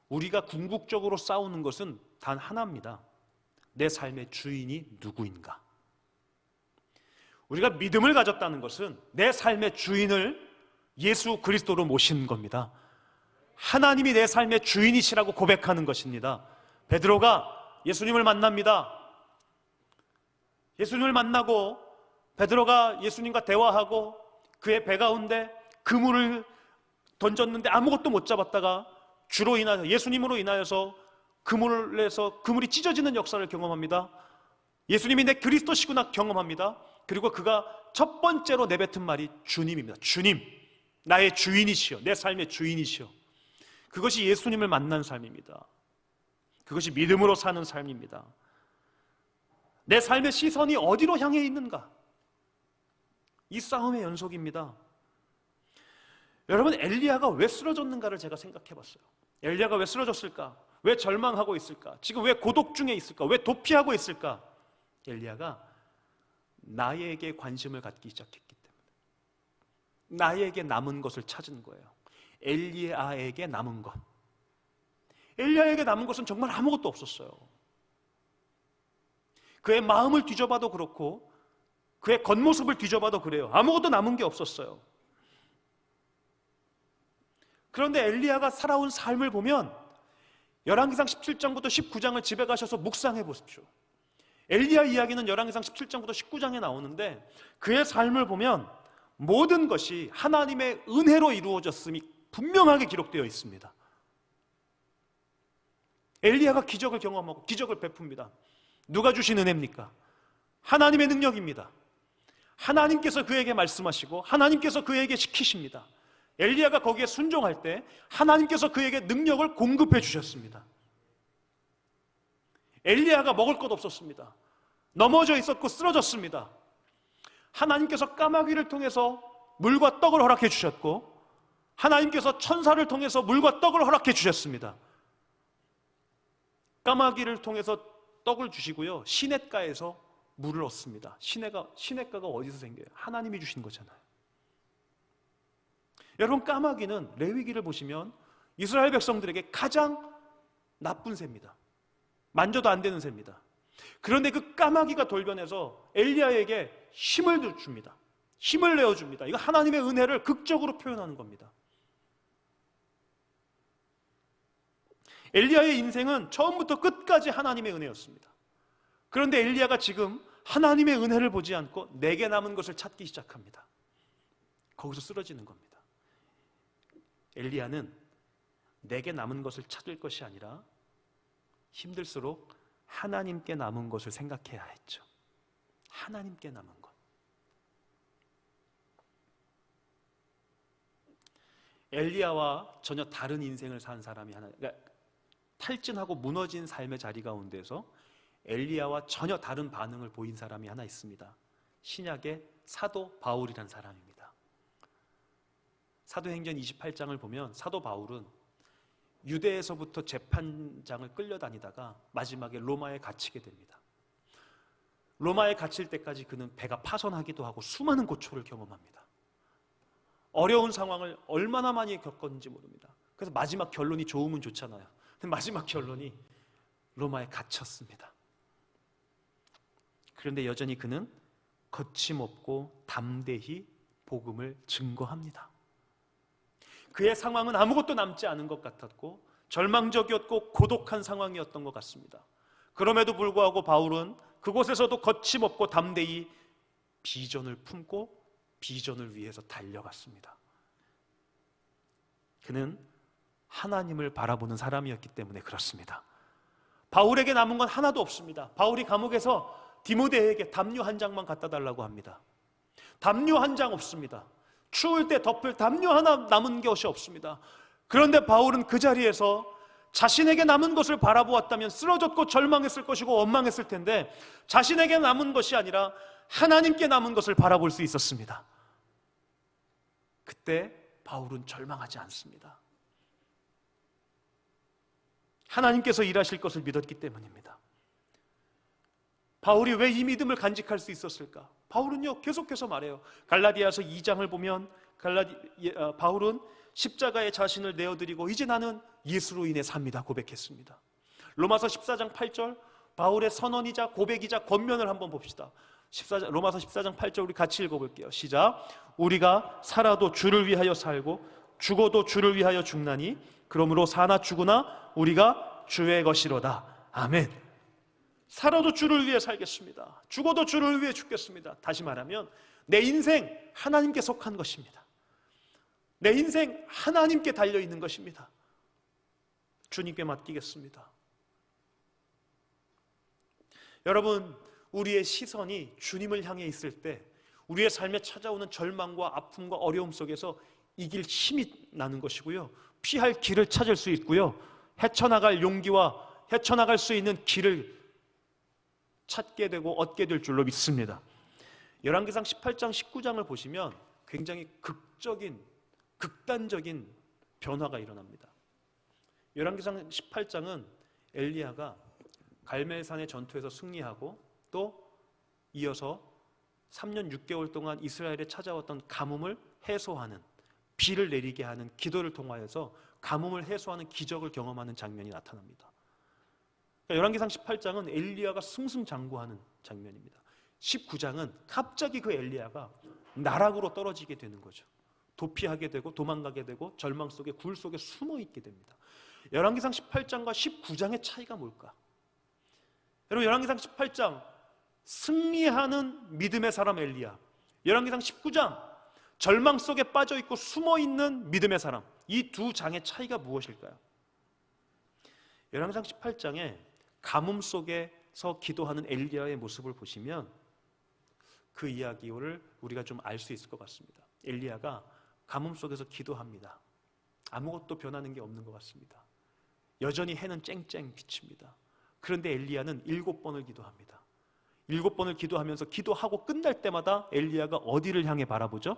우리가 궁극적으로 싸우는 것은 단 하나입니다. 내 삶의 주인이 누구인가? 우리가 믿음을 가졌다는 것은 내 삶의 주인을 예수 그리스도로 모시는 겁니다. 하나님이 내 삶의 주인이시라고 고백하는 것입니다. 베드로가 예수님을 만납니다. 예수님을 만나고 베드로가 예수님과 대화하고 그의 배 가운데 그물을 던졌는데 아무것도 못 잡았다가 주로 인하여 예수님으로 인하여서 그물이 찢어지는 역사를 경험합니다. 예수님이 내 그리스도시구나 경험합니다. 그리고 그가 첫 번째로 내뱉은 말이 주님입니다. 주님, 나의 주인이시여, 내 삶의 주인이시여. 그것이 예수님을 만난 삶입니다. 그것이 믿음으로 사는 삶입니다. 내 삶의 시선이 어디로 향해 있는가? 이 싸움의 연속입니다. 여러분, 엘리야가 왜 쓰러졌는가를 제가 생각해 봤어요. 엘리야가 왜 쓰러졌을까? 왜 절망하고 있을까? 지금 왜 고독 중에 있을까? 왜 도피하고 있을까? 엘리야가 나에게 관심을 갖기 시작했기 때문에, 나에게 남은 것을 찾은 거예요. 엘리야에게 남은 것. 엘리야에게 남은 것은 정말 아무것도 없었어요. 그의 마음을 뒤져봐도 그렇고 그의 겉모습을 뒤져봐도 그래요. 아무것도 남은 게 없었어요. 그런데 엘리야가 살아온 삶을 보면 열왕기상 17장부터 19장을 집에 가셔서 묵상해 보십시오. 엘리야 이야기는 열왕기상 17장부터 19장에 나오는데 그의 삶을 보면 모든 것이 하나님의 은혜로 이루어졌음이 분명하게 기록되어 있습니다. 엘리야가 기적을 경험하고 기적을 베풉니다. 누가 주신 은혜입니까? 하나님의 능력입니다. 하나님께서 그에게 말씀하시고 하나님께서 그에게 시키십니다. 엘리야가 거기에 순종할 때 하나님께서 그에게 능력을 공급해 주셨습니다. 엘리야가 먹을 것 없었습니다. 넘어져 있었고 쓰러졌습니다. 하나님께서 까마귀를 통해서 물과 떡을 허락해 주셨고 하나님께서 천사를 통해서 물과 떡을 허락해 주셨습니다. 까마귀를 통해서 떡을 주시고요, 시냇가에서 물을 얻습니다. 시냇가가 어디서 생겨요? 하나님이 주신 거잖아요. 여러분, 까마귀는 레위기를 보시면 이스라엘 백성들에게 가장 나쁜 새입니다. 만져도 안 되는 새입니다. 그런데 그 까마귀가 돌변해서 엘리야에게 힘을 줍니다. 힘을 내어줍니다. 이거 하나님의 은혜를 극적으로 표현하는 겁니다. 엘리야의 인생은 처음부터 끝까지 하나님의 은혜였습니다. 그런데 엘리야가 지금 하나님의 은혜를 보지 않고 내게 남은 것을 찾기 시작합니다. 거기서 쓰러지는 겁니다. 엘리야는 내게 남은 것을 찾을 것이 아니라 힘들수록 하나님께 남은 것을 생각해야 했죠. 하나님께 남은 것. 엘리야와 전혀 다른 인생을 산 사람이 하나, 그러니까 탈진하고 무너진 삶의 자리 가운데서 엘리야와 전혀 다른 반응을 보인 사람이 하나 있습니다. 신약의 사도 바울이라는 사람입니다. 사도행전 28장을 보면 사도 바울은 유대에서부터 재판장을 끌려다니다가 마지막에 로마에 갇히게 됩니다. 로마에 갇힐 때까지 그는 배가 파손하기도 하고 수많은 고초를 경험합니다. 어려운 상황을 얼마나 많이 겪었는지 모릅니다. 그래서 마지막 결론이 좋으면 좋잖아요. 근데 마지막 결론이 로마에 갇혔습니다. 그런데 여전히 그는 거침없고 담대히 복음을 증거합니다. 그의 상황은 아무것도 남지 않은 것 같았고 절망적이었고 고독한 상황이었던 것 같습니다. 그럼에도 불구하고 바울은 그곳에서도 거침없고 담대히 비전을 품고 비전을 위해서 달려갔습니다. 그는 하나님을 바라보는 사람이었기 때문에 그렇습니다. 바울에게 남은 건 하나도 없습니다. 바울이 감옥에서 디모데에게 담요 한 장만 갖다 달라고 합니다. 담요 한 장 없습니다. 추울 때 덮을 담요 하나 남은 것이 없습니다. 그런데 바울은 그 자리에서 자신에게 남은 것을 바라보았다면 쓰러졌고 절망했을 것이고 원망했을 텐데 자신에게 남은 것이 아니라 하나님께 남은 것을 바라볼 수 있었습니다. 그때 바울은 절망하지 않습니다. 하나님께서 일하실 것을 믿었기 때문입니다. 바울이 왜 이 믿음을 간직할 수 있었을까? 바울은요 계속해서 말해요. 갈라디아서 2장을 보면 바울은 십자가에 자신을 내어드리고 이제 나는 예수로 인해 삽니다 고백했습니다. 로마서 14장 8절 바울의 선언이자 고백이자 권면을 한번 봅시다. 로마서 14장 8절 우리 같이 읽어볼게요. 시작. 우리가 살아도 주를 위하여 살고 죽어도 주를 위하여 죽나니 그러므로 사나 죽으나 우리가 주의 것이로다. 아멘. 살아도 주를 위해 살겠습니다. 죽어도 주를 위해 죽겠습니다. 다시 말하면 내 인생 하나님께 속한 것입니다. 내 인생 하나님께 달려있는 것입니다. 주님께 맡기겠습니다. 여러분, 우리의 시선이 주님을 향해 있을 때 우리의 삶에 찾아오는 절망과 아픔과 어려움 속에서 이길 힘이 나는 것이고요, 피할 길을 찾을 수 있고요, 헤쳐나갈 용기와 헤쳐나갈 수 있는 길을 찾게 되고 얻게 될 줄로 믿습니다. 열왕기상 18장 19장을 보시면 굉장히 극단적인 변화가 일어납니다. 열왕기상 18장은 엘리야가 갈멜산의 전투에서 승리하고 또 이어서 3년 6개월 동안 이스라엘에 찾아왔던 가뭄을 해소하는, 비를 내리게 하는 기도를 통하여서 가뭄을 해소하는 기적을 경험하는 장면이 나타납니다. 열왕기상 18장은 엘리야가 승승장구하는 장면입니다. 19장은 갑자기 그 엘리야가 나락으로 떨어지게 되는 거죠. 도피하게 되고 도망가게 되고 절망 속에 굴 속에 숨어 있게 됩니다. 열왕기상 18장과 19장의 차이가 뭘까? 여러분, 열왕기상 18장 승리하는 믿음의 사람 엘리야, 열왕기상 19장 절망 속에 빠져 있고 숨어 있는 믿음의 사람, 이 두 장의 차이가 무엇일까요? 열왕기상 18장에 가뭄 속에서 기도하는 엘리야의 모습을 보시면 그 이야기를 우리가 좀 알 수 있을 것 같습니다. 엘리야가 가뭄 속에서 기도합니다. 아무것도 변하는 게 없는 것 같습니다. 여전히 해는 쨍쨍 비칩니다. 그런데 엘리야는 7번을 기도합니다. 7번을 기도하면서 기도하고 끝날 때마다 엘리야가 어디를 향해 바라보죠?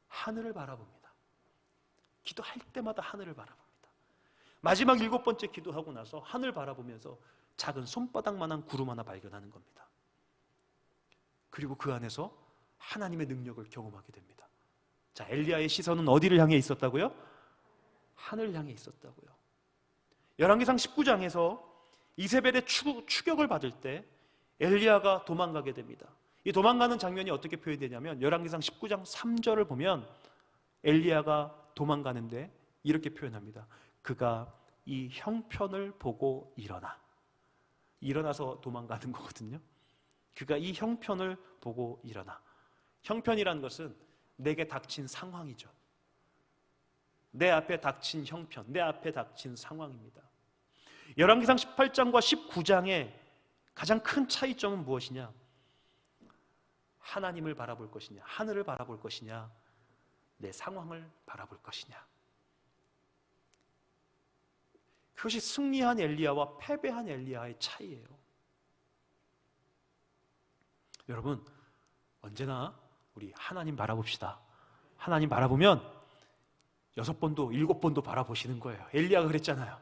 하늘을 바라봅니다. 기도할 때마다 하늘을 바라봅니다. 마지막 7번째 기도하고 나서 하늘 바라보면서 작은 손바닥만한 구름 하나 발견하는 겁니다. 그리고 그 안에서 하나님의 능력을 경험하게 됩니다. 자, 엘리야의 시선은 어디를 향해 있었다고요? 하늘 향해 있었다고요. 열왕기상 19장에서 이세벨의 추격을 받을 때 엘리야가 도망가게 됩니다. 이 도망가는 장면이 어떻게 표현되냐면 열왕기상 19장 3절을 보면 엘리야가 도망가는데 이렇게 표현합니다. 그가 이 형편을 보고 일어나서 도망가는 거거든요. 그가 이 형편을 보고 일어나. 형편이란 것은 내게 닥친 상황이죠. 내 앞에 닥친 형편, 내 앞에 닥친 상황입니다. 열왕기상 18장과 19장의 가장 큰 차이점은 무엇이냐? 하나님을 바라볼 것이냐, 하늘을 바라볼 것이냐, 내 상황을 바라볼 것이냐. 그것이 승리한 엘리야와 패배한 엘리야의 차이예요. 여러분, 언제나 우리 하나님 바라봅시다. 하나님 바라보면 6번도 7번도 바라보시는 거예요. 엘리야가 그랬잖아요.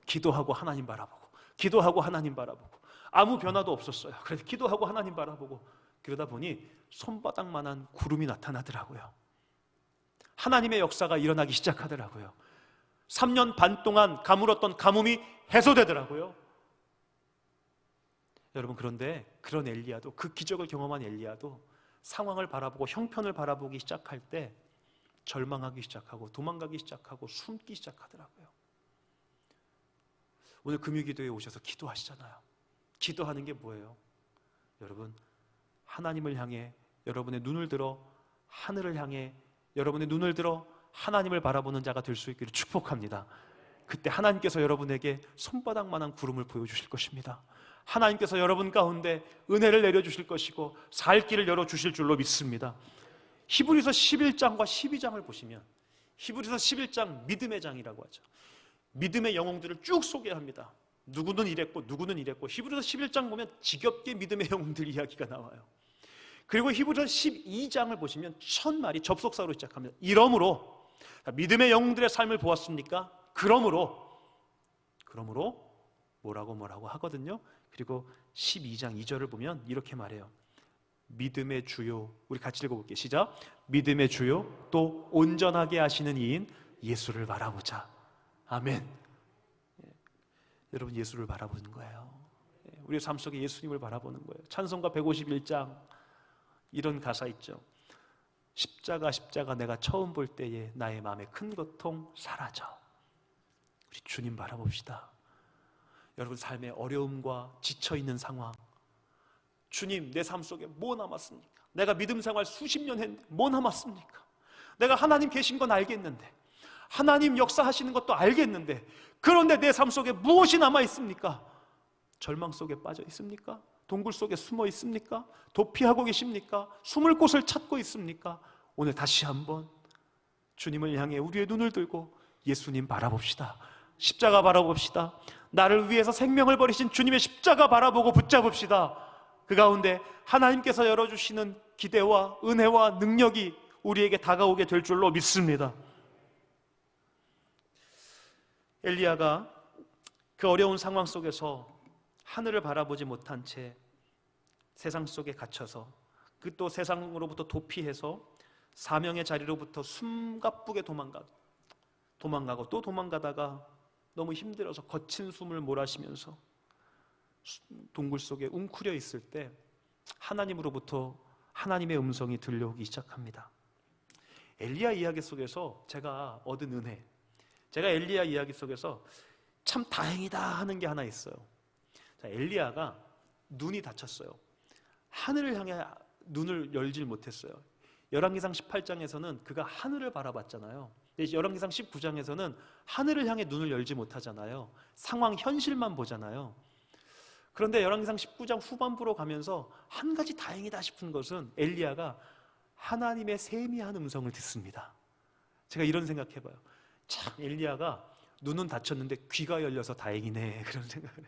기도하고 하나님 바라보고, 기도하고 하나님 바라보고, 아무 변화도 없었어요. 그래서 기도하고 하나님 바라보고, 그러다 보니 손바닥만한 구름이 나타나더라고요. 하나님의 역사가 일어나기 시작하더라고요. 3년 반 동안 가물었던 가뭄이 해소되더라고요. 여러분, 그런데 그런 엘리야도, 그 기적을 경험한 엘리야도 상황을 바라보고 형편을 바라보기 시작할 때 절망하기 시작하고 도망가기 시작하고 숨기 시작하더라고요. 오늘 금요기도에 오셔서 기도하시잖아요. 기도하는 게 뭐예요? 여러분, 하나님을 향해 여러분의 눈을 들어 하늘을 향해 여러분의 눈을 들어 하나님을 바라보는 자가 될 수 있기를 축복합니다. 그때 하나님께서 여러분에게 손바닥만한 구름을 보여주실 것입니다. 하나님께서 여러분 가운데 은혜를 내려주실 것이고 살 길을 열어주실 줄로 믿습니다. 히브리서 11장과 12장을 보시면, 히브리서 11장 믿음의 장이라고 하죠. 믿음의 영웅들을 쭉 소개합니다. 누구는 이랬고 누구는 이랬고. 히브리서 11장 보면 지겹게 믿음의 영웅들 이야기가 나와요. 그리고 히브리서 12장을 보시면 첫 말이 접속사로 시작합니다. 이러므로, 믿음의 영웅들의 삶을 보았습니까? 그러므로 뭐라고 하거든요. 그리고 12장 2절을 보면 이렇게 말해요. 믿음의 주요, 우리 같이 읽어볼게요. 시작. 믿음의 주요 또 온전하게 하시는 이인 예수를 바라보자. 아멘. 여러분, 예수를 바라보는 거예요. 우리의 삶 속에 예수님을 바라보는 거예요. 찬송가 151장 이런 가사 있죠. 십자가 십자가 내가 처음 볼 때에 나의 마음의 큰 고통 사라져. 우리 주님 바라봅시다. 여러분 삶의 어려움과 지쳐있는 상황, 주님 내 삶 속에 뭐 남았습니까? 내가 믿음 생활 수십 년 했는데 뭐 남았습니까? 내가 하나님 계신 건 알겠는데, 하나님 역사하시는 것도 알겠는데, 그런데 내 삶 속에 무엇이 남아 있습니까? 절망 속에 빠져 있습니까? 동굴 속에 숨어 있습니까? 도피하고 계십니까? 숨을 곳을 찾고 있습니까? 오늘 다시 한번 주님을 향해 우리의 눈을 들고 예수님 바라봅시다. 십자가 바라봅시다. 나를 위해서 생명을 버리신 주님의 십자가 바라보고 붙잡읍시다. 그 가운데 하나님께서 열어주시는 기대와 은혜와 능력이 우리에게 다가오게 될 줄로 믿습니다. 엘리야가 그 어려운 상황 속에서 하늘을 바라보지 못한 채 세상 속에 갇혀서, 그 또 세상으로부터 도피해서 사명의 자리로부터 숨가쁘게 도망가고 또 도망가다가 너무 힘들어서 거친 숨을 몰아쉬면서 동굴 속에 웅크려 있을 때 하나님으로부터 하나님의 음성이 들려오기 시작합니다. 엘리야 이야기 속에서 제가 얻은 은혜, 제가 엘리야 이야기 속에서 참 다행이다 하는 게 하나 있어요. 자, 엘리야가 눈이 다쳤어요. 하늘을 향해 눈을 열질 못했어요. 열왕기상 18장에서는 그가 하늘을 바라봤잖아요. 열왕기상 19장에서는 하늘을 향해 눈을 열지 못하잖아요. 상황 현실만 보잖아요. 그런데 열왕기상 19장 후반부로 가면서 한 가지 다행이다 싶은 것은 엘리야가 하나님의 세미한 음성을 듣습니다. 제가 이런 생각해봐요. 참 엘리야가 눈은 다쳤는데 귀가 열려서 다행이네, 그런 생각을 해요.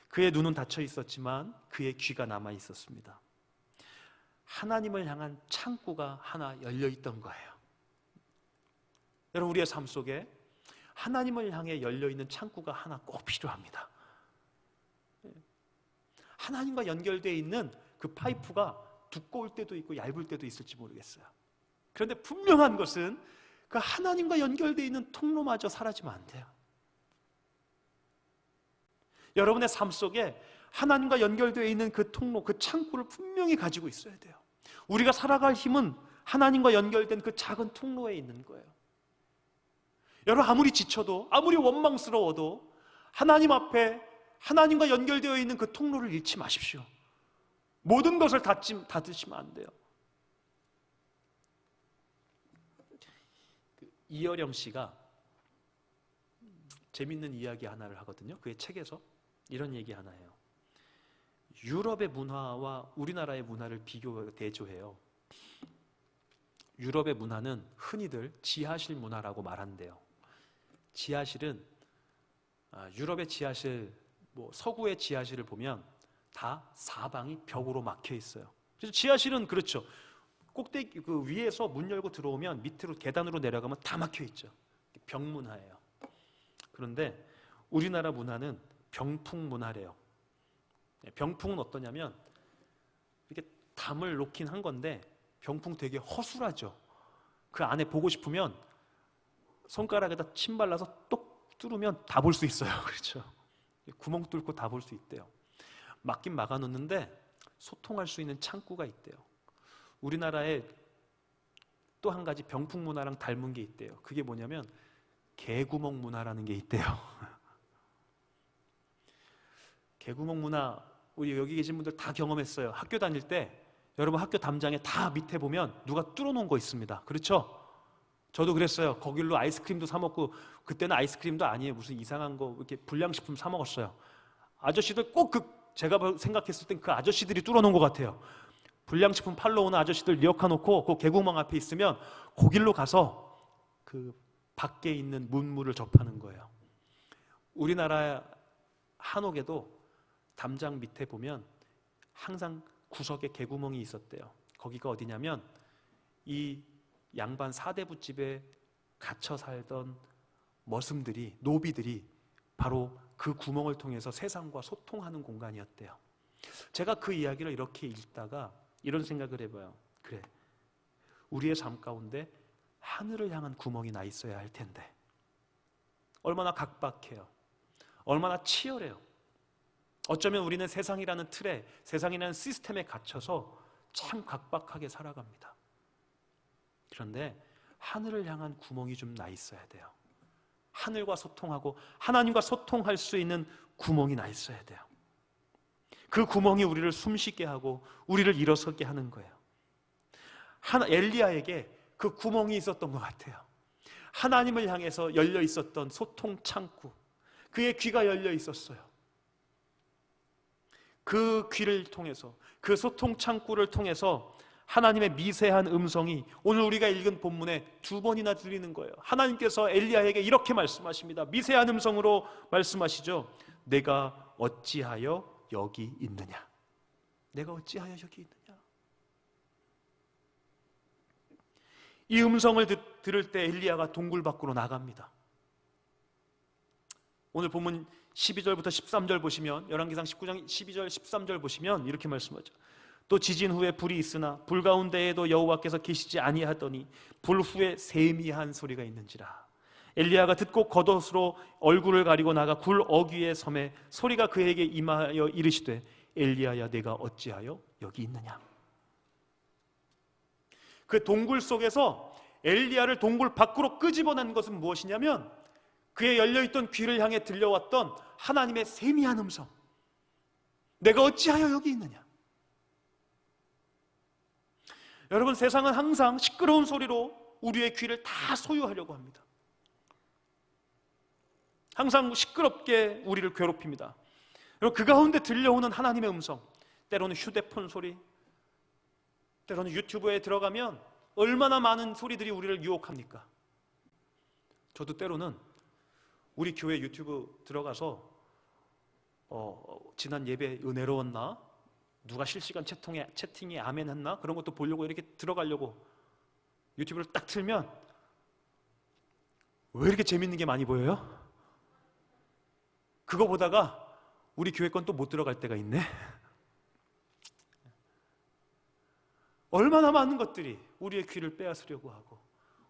그의 눈은 닫혀 있었지만 그의 귀가 남아 있었습니다. 하나님을 향한 창구가 하나 열려 있던 거예요. 여러분, 우리의 삶 속에 하나님을 향해 열려 있는 창구가 하나 꼭 필요합니다. 하나님과 연결되어 있는 그 파이프가 두꺼울 때도 있고 얇을 때도 있을지 모르겠어요. 그런데 분명한 것은 그 하나님과 연결되어 있는 통로마저 사라지면 안 돼요. 여러분의 삶 속에 하나님과 연결되어 있는 그 통로, 그 창구를 분명히 가지고 있어야 돼요. 우리가 살아갈 힘은 하나님과 연결된 그 작은 통로에 있는 거예요. 여러분, 아무리 지쳐도, 아무리 원망스러워도 하나님 앞에 하나님과 연결되어 있는 그 통로를 잃지 마십시오. 모든 것을 닫으시면 안 돼요. 이어령 씨가 재밌는 이야기 하나를 하거든요. 그의 책에서 이런 얘기 하나 해요. 유럽의 문화와 우리나라의 문화를 대조해요. 유럽의 문화는 흔히들 지하실 문화라고 말한대요. 지하실은 유럽의 지하실, 서구의 지하실을 보면 다 사방이 벽으로 막혀 있어요. 그래서 지하실은 그렇죠. 꼭대기 그 위에서 문 열고 들어오면 밑으로 계단으로 내려가면 다 막혀 있죠. 벽문화예요. 그런데 우리나라 문화는 병풍 문화래요. 병풍은 어떠냐면 이렇게 담을 놓긴 한 건데 병풍 되게 허술하죠. 그 안에 보고 싶으면 손가락에다 침 발라서 똑 뚫으면 다 볼 수 있어요. 그렇죠. 구멍 뚫고 다 볼 수 있대요. 막긴 막아놓는데 소통할 수 있는 창구가 있대요. 우리나라에 또 한 가지 병풍 문화랑 닮은 게 있대요. 그게 뭐냐면 개구멍 문화라는 게 있대요. 개구멍 문화, 우리 여기 계신 분들 다 경험했어요. 학교 다닐 때 여러분 학교 담장에 다 밑에 보면 누가 뚫어놓은 거 있습니다. 그렇죠? 저도 그랬어요. 거길로 아이스크림도 사 먹고, 그때는 아이스크림도 아니에요. 무슨 이상한 거 이렇게 불량식품 사 먹었어요. 아저씨들 꼭 제가 생각했을 땐 그 아저씨들이 뚫어놓은 것 같아요. 불량식품 팔러 오는 아저씨들 리어카 놓고 그 개구멍 앞에 있으면 거길로 가서 그 밖에 있는 문물을 접하는 거예요. 우리나라 한옥에도 담장 밑에 보면 항상 구석에 개구멍이 있었대요. 거기가 어디냐면 이 양반 사대부집에 갇혀 살던 머슴들이, 노비들이 바로 그 구멍을 통해서 세상과 소통하는 공간이었대요. 제가 그 이야기를 이렇게 읽다가 이런 생각을 해봐요. 그래, 우리의 삶 가운데 하늘을 향한 구멍이 나 있어야 할 텐데 얼마나 각박해요. 얼마나 치열해요. 어쩌면 우리는 세상이라는 틀에, 세상이라는 시스템에 갇혀서 참 각박하게 살아갑니다. 그런데 하늘을 향한 구멍이 좀 나 있어야 돼요. 하늘과 소통하고 하나님과 소통할 수 있는 구멍이 나 있어야 돼요. 그 구멍이 우리를 숨쉬게 하고 우리를 일어서게 하는 거예요. 엘리야에게 그 구멍이 있었던 것 같아요. 하나님을 향해서 열려 있었던 소통 창구, 그의 귀가 열려 있었어요. 그 귀를 통해서, 그 소통 창구를 통해서 하나님의 미세한 음성이 오늘 우리가 읽은 본문에 2번이나 들리는 거예요. 하나님께서 엘리야에게 이렇게 말씀하십니다. 미세한 음성으로 말씀하시죠. 내가 어찌하여 여기 있느냐? 내가 어찌하여 여기 있느냐? 이 음성을 들을 때 엘리야가 동굴 밖으로 나갑니다. 오늘 본문 12절부터 13절 보시면, 열왕기상 19장 12절 13절 보시면 이렇게 말씀하죠. 또 지진 후에 불이 있으나 불 가운데에도 여호와께서 계시지 아니하더니 불 후에 세미한 소리가 있는지라. 엘리야가 듣고 겉옷으로 얼굴을 가리고 나가 굴 어귀에 섬에 소리가 그에게 임하여 이르시되 엘리야야 내가 어찌하여 여기 있느냐. 그 동굴 속에서 엘리야를 동굴 밖으로 끄집어낸 것은 무엇이냐면 그의 열려있던 귀를 향해 들려왔던 하나님의 세미한 음성. 내가 어찌하여 여기 있느냐. 여러분, 세상은 항상 시끄러운 소리로 우리의 귀를 다 소유하려고 합니다. 항상 시끄럽게 우리를 괴롭힙니다. 그리고 그 가운데 들려오는 하나님의 음성, 때로는 휴대폰 소리, 때로는 유튜브에 들어가면 얼마나 많은 소리들이 우리를 유혹합니까? 저도 때로는 우리 교회 유튜브 들어가서 지난 예배 은혜로웠나? 누가 실시간 채팅에 아멘 했나? 그런 것도 보려고 이렇게 들어가려고 유튜브를 딱 틀면 왜 이렇게 재밌는 게 많이 보여요? 그거 보다가 우리 교회 건 또 못 들어갈 때가 있네. 얼마나 많은 것들이 우리의 귀를 빼앗으려고 하고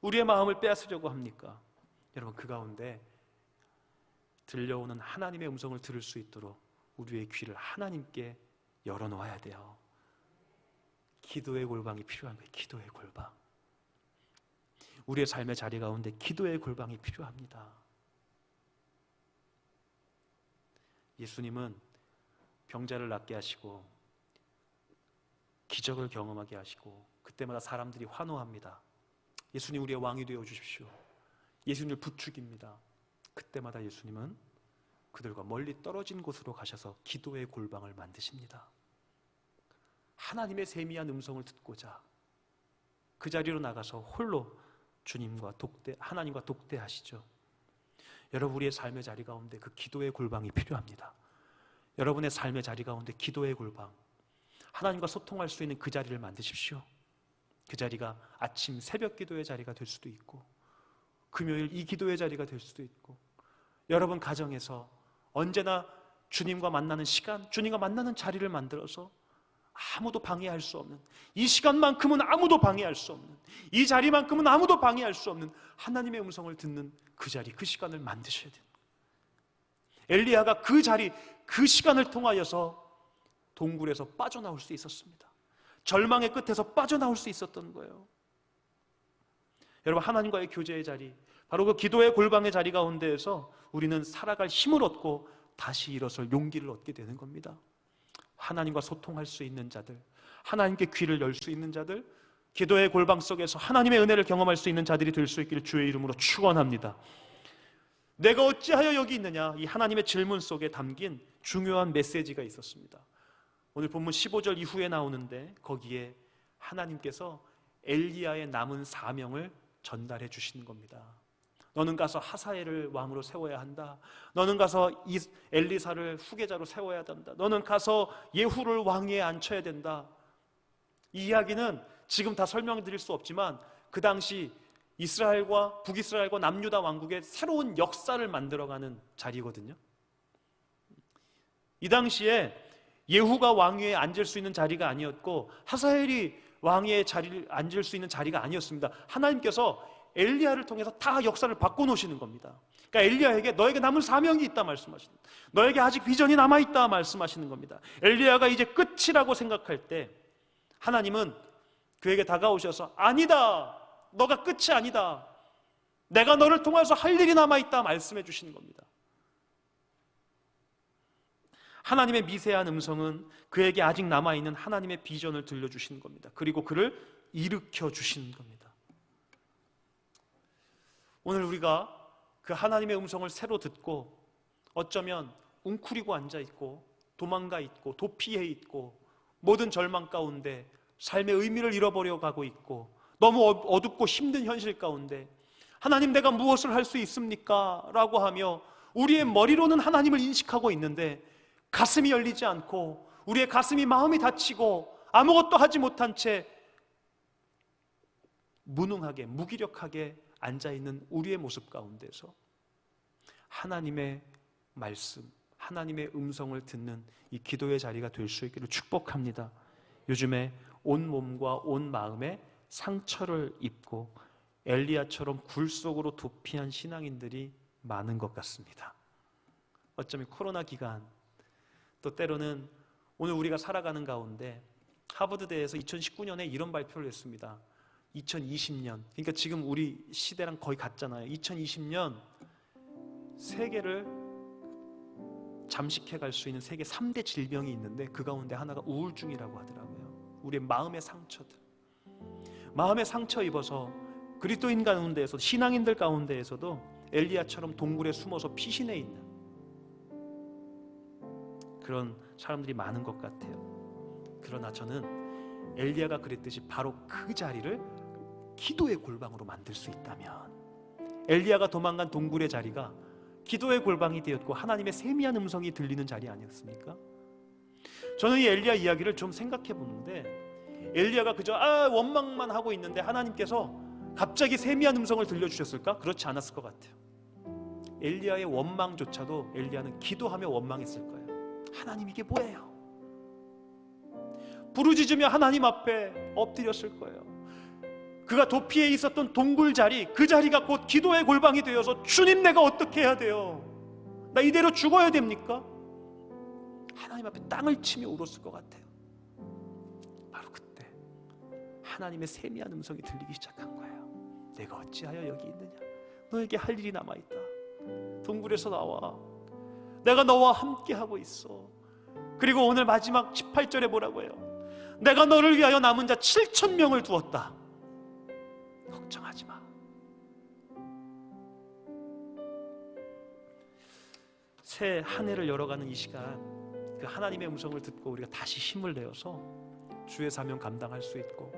우리의 마음을 빼앗으려고 합니까? 여러분, 그 가운데 들려오는 하나님의 음성을 들을 수 있도록 우리의 귀를 하나님께 열어놓아야 돼요. 기도의 골방이 필요한 거예요. 기도의 골방. 우리의 삶의 자리 가운데 기도의 골방이 필요합니다. 예수님은 병자를 낫게 하시고 기적을 경험하게 하시고 그때마다 사람들이 환호합니다. 예수님 우리의 왕이 되어 주십시오. 예수님을 부추깁니다. 그때마다 예수님은 그들과 멀리 떨어진 곳으로 가셔서 기도의 골방을 만드십니다. 하나님의 세미한 음성을 듣고자 그 자리로 나가서 홀로 주님과 하나님과 독대하시죠. 여러분, 우리의 삶의 자리 가운데 그 기도의 골방이 필요합니다. 여러분의 삶의 자리 가운데 기도의 골방, 하나님과 소통할 수 있는 그 자리를 만드십시오. 그 자리가 아침 새벽 기도의 자리가 될 수도 있고 금요일 이 기도의 자리가 될 수도 있고 여러분 가정에서 언제나 주님과 만나는 시간, 주님과 만나는 자리를 만들어서 아무도 방해할 수 없는, 이 시간만큼은 아무도 방해할 수 없는, 이 자리만큼은 아무도 방해할 수 없는 하나님의 음성을 듣는 그 자리, 그 시간을 만드셔야 돼요. 엘리야가 그 자리, 그 시간을 통하여서 동굴에서 빠져나올 수 있었습니다. 절망의 끝에서 빠져나올 수 있었던 거예요. 여러분, 하나님과의 교제의 자리, 바로 그 기도의 골방의 자리 가운데에서 우리는 살아갈 힘을 얻고 다시 일어설 용기를 얻게 되는 겁니다. 하나님과 소통할 수 있는 자들, 하나님께 귀를 열 수 있는 자들, 기도의 골방 속에서 하나님의 은혜를 경험할 수 있는 자들이 될 수 있기를 주의 이름으로 축원합니다. 내가 어찌하여 여기 있느냐, 이 하나님의 질문 속에 담긴 중요한 메시지가 있었습니다. 오늘 본문 15절 이후에 나오는데 거기에 하나님께서 엘리야의 남은 사명을 전달해 주시는 겁니다. 너는 가서 하사엘을 왕으로 세워야 한다. 너는 가서 엘리사를 후계자로 세워야 된다. 너는 가서 예후를 왕위에 앉혀야 된다. 이 이야기는 지금 다 설명드릴 수 없지만 그 당시 이스라엘과 북이스라엘과 남유다 왕국의 새로운 역사를 만들어가는 자리거든요. 이 당시에 예후가 왕위에 앉을 수 있는 자리가 아니었고 하사엘이 왕위에 자리를 앉을 수 있는 자리가 아니었습니다. 하나님께서 엘리야를 통해서 다 역사를 바꿔놓으시는 겁니다. 그러니까 엘리야에게 너에게 남은 사명이 있다 말씀하시는, 너에게 아직 비전이 남아있다 말씀하시는 겁니다. 엘리야가 이제 끝이라고 생각할 때 하나님은 그에게 다가오셔서 아니다, 너가 끝이 아니다, 내가 너를 통해서 할 일이 남아있다 말씀해 주시는 겁니다. 하나님의 미세한 음성은 그에게 아직 남아있는 하나님의 비전을 들려주시는 겁니다. 그리고 그를 일으켜 주시는 겁니다. 오늘 우리가 그 하나님의 음성을 새로 듣고 어쩌면 웅크리고 앉아있고 도망가 있고 도피해 있고 모든 절망 가운데 삶의 의미를 잃어버려 가고 있고 너무 어둡고 힘든 현실 가운데 하나님 내가 무엇을 할 수 있습니까? 라고 하며 우리의 머리로는 하나님을 인식하고 있는데 가슴이 열리지 않고 우리의 가슴이 마음이 닫히고 아무것도 하지 못한 채 무능하게 무기력하게 앉아있는 우리의 모습 가운데서 하나님의 말씀, 하나님의 음성을 듣는 이 기도의 자리가 될 수 있기를 축복합니다. 요즘에 온 몸과 온 마음에 상처를 입고 엘리야처럼 굴 속으로 도피한 신앙인들이 많은 것 같습니다. 어쩌면 코로나 기간, 또 때로는 오늘 우리가 살아가는 가운데 하버드대에서 2019년에 이런 발표를 했습니다. 2020년, 그러니까 지금 우리 시대랑 거의 같잖아요. 2020년 세계를 잠식해 갈 수 있는 세계 3대 질병이 있는데 그 가운데 하나가 우울증이라고 하더라고요. 우리의 마음의 상처들, 마음의 상처 입어서 그리스도인 가운데에서 신앙인들 가운데에서도 엘리야처럼 동굴에 숨어서 피신해 있는 그런 사람들이 많은 것 같아요. 그러나 저는 엘리야가 그랬듯이 바로 그 자리를 기도의 골방으로 만들 수 있다면, 엘리야가 도망간 동굴의 자리가 기도의 골방이 되었고 하나님의 세미한 음성이 들리는 자리 아니었습니까? 저는 이 엘리야 이야기를 좀 생각해 보는데 엘리야가 그저 원망만 하고 있는데 하나님께서 갑자기 세미한 음성을 들려주셨을까? 그렇지 않았을 것 같아요. 엘리야의 원망조차도 엘리야는 기도하며 원망했을 거예요. 하나님 이게 뭐예요? 부르짖으며 하나님 앞에 엎드렸을 거예요. 그가 도피해 있었던 동굴 자리, 그 자리가 곧 기도의 골방이 되어서 주님 내가 어떻게 해야 돼요? 나 이대로 죽어야 됩니까? 하나님 앞에 땅을 치며 울었을 것 같아요. 바로 그때 하나님의 세미한 음성이 들리기 시작한 거예요. 내가 어찌하여 여기 있느냐? 너에게 할 일이 남아있다. 동굴에서 나와. 내가 너와 함께하고 있어. 그리고 오늘 마지막 18절에 뭐라고 해요? 내가 너를 위하여 남은 자 7,000명을 두었다. 걱정하지 마. 새 한 해를 열어가는 이 시간, 그 하나님의 음성을 듣고 우리가 다시 힘을 내어서 주의 사명 감당할 수 있고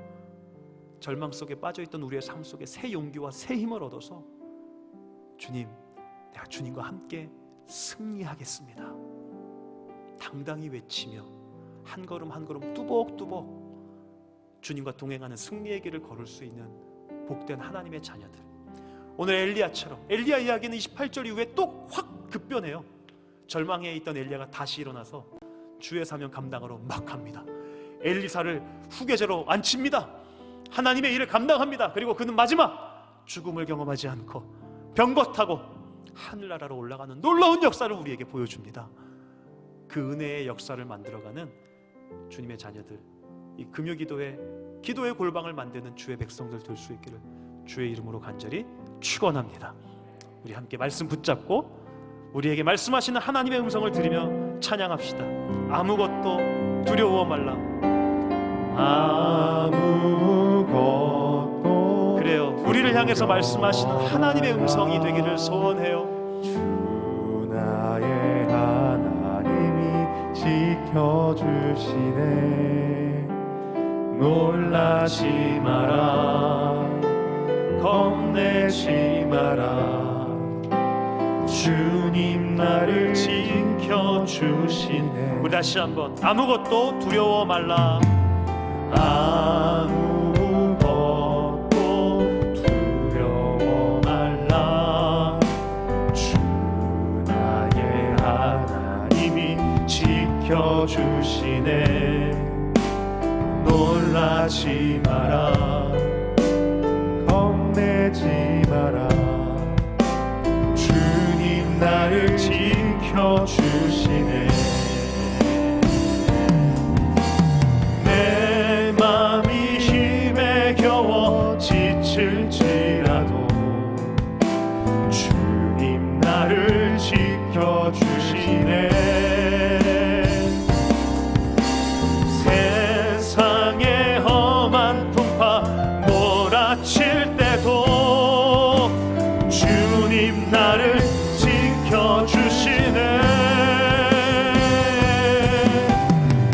절망 속에 빠져있던 우리의 삶 속에 새 용기와 새 힘을 얻어서 주님, 내가 주님과 함께 승리하겠습니다. 당당히 외치며 한 걸음 한 걸음 뚜벅뚜벅 주님과 동행하는 승리의 길을 걸을 수 있는 복된 하나님의 자녀들. 오늘 엘리야처럼, 엘리야 이야기는 28절 이후에 또 확 급변해요. 절망해 있던 엘리야가 다시 일어나서 주의 사명 감당하러 막 갑니다. 엘리사를 후계자로 앉힙니다. 하나님의 일을 감당합니다. 그리고 그는 마지막 죽음을 경험하지 않고 병거 타고 하늘나라로 올라가는 놀라운 역사를 우리에게 보여줍니다. 그 은혜의 역사를 만들어가는 주님의 자녀들, 이 금요기도회 기도의 골방을 만드는 주의 백성들 될 수 있기를 주의 이름으로 간절히 축원합니다. 우리 함께 말씀 붙잡고 우리에게 말씀하시는 하나님의 음성을 들으며 찬양합시다. 아무것도 두려워 말라. 아무것도. 그래요. 우리를 향해서 말씀하시는 하나님의 음성이 되기를 소원해요. 주 나의 하나님이 지켜주시네. 놀라지 마라, 겁내지 마라. 주님 나를 지켜주시네. 우리 다시 한번 아무것도 두려워 말라. 아무것도 두려워 마라 겁내지 마라 주님 나를 지켜주시네 내 맘이 힘에 겨워 지칠지라도 주님 나를 지켜주시네 세상의 험한 풍파 몰아칠 때도 주님 나를 지켜주시네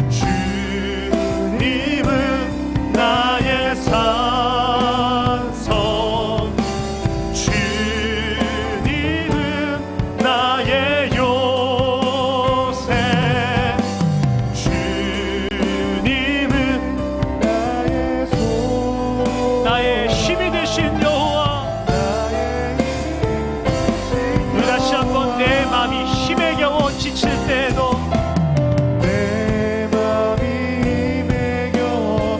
주님은 나의 산성 주님은 나의 요새 주님은 나의 소망 나의 힘이 되신 여호와 우리 다시 한번 내 마음이 힘에 겨워 지칠 때에도 내 맘이 힘에 겨워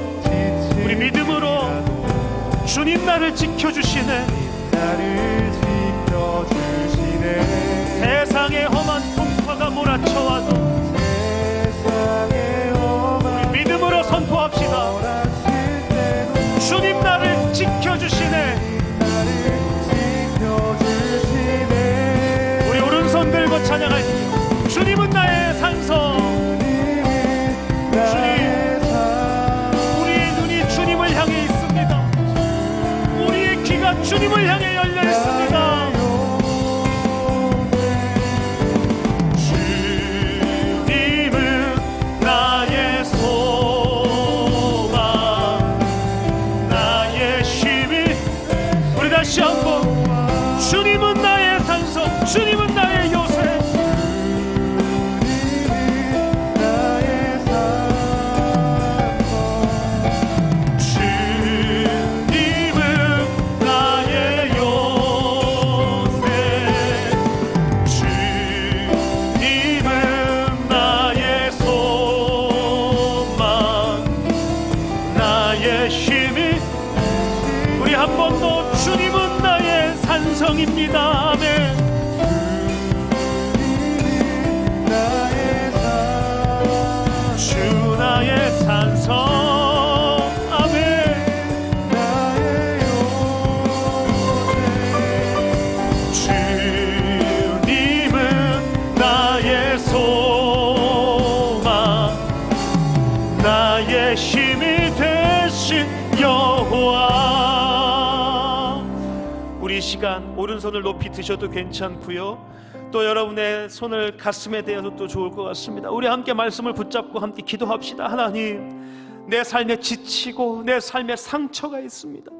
우리 지칠 믿음으로 주님 나를 지켜주시네 나를 지켜주시네 세상의 험한 풍파가 몰아쳐와도 세상의 험한 믿음으로 선포합시다 몰아칠 때도 주님 나를 지켜주시네 나를 지켜주시네 우리 오른손 들고 찬양할게요 주님은 나의 산성 나의 삶 우리의 눈이 주님을 향해 있습니다 우리의 귀가 주님을 향해 열려 있습니다 주님은 나의 소망 나의 힘이 우리 다시 한번 주님은 나의 산성 주님은 나의 요새 나의 주님은 나의 요새 주님은 나의 소망 나의 힘이 우리 한 번 더 주님은 나의 산성입니다 아멘 나의 삶 주 나의 산성 아멘 나의 주님은 나의 소망 나의 힘이 되신 여호와 우리 이 시간 오른손을 높이 드셔도 괜찮고요 또 여러분의 손을 가슴에 대어도 또 좋을 것 같습니다 우리 함께 말씀을 붙잡고 함께 기도합시다 하나님 내 삶에 지치고 내 삶에 상처가 있습니다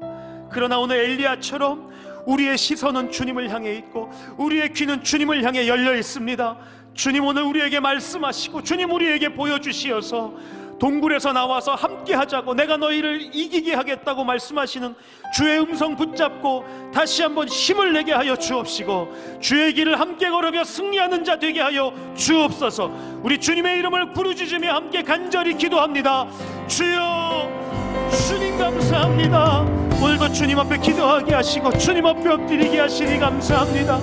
그러나 오늘 엘리야처럼 우리의 시선은 주님을 향해 있고 우리의 귀는 주님을 향해 열려 있습니다 주님 오늘 우리에게 말씀하시고 주님 우리에게 보여주시어서 동굴에서 나와서 함께 하자고 내가 너희를 이기게 하겠다고 말씀하시는 주의 음성 붙잡고 다시 한번 힘을 내게 하여 주옵시고 주의 길을 함께 걸으며 승리하는 자 되게 하여 주옵소서 우리 주님의 이름을 부르짖으며 함께 간절히 기도합니다 주여 주님 감사합니다 오늘도 주님 앞에 기도하게 하시고 주님 앞에 엎드리게 하시니 감사합니다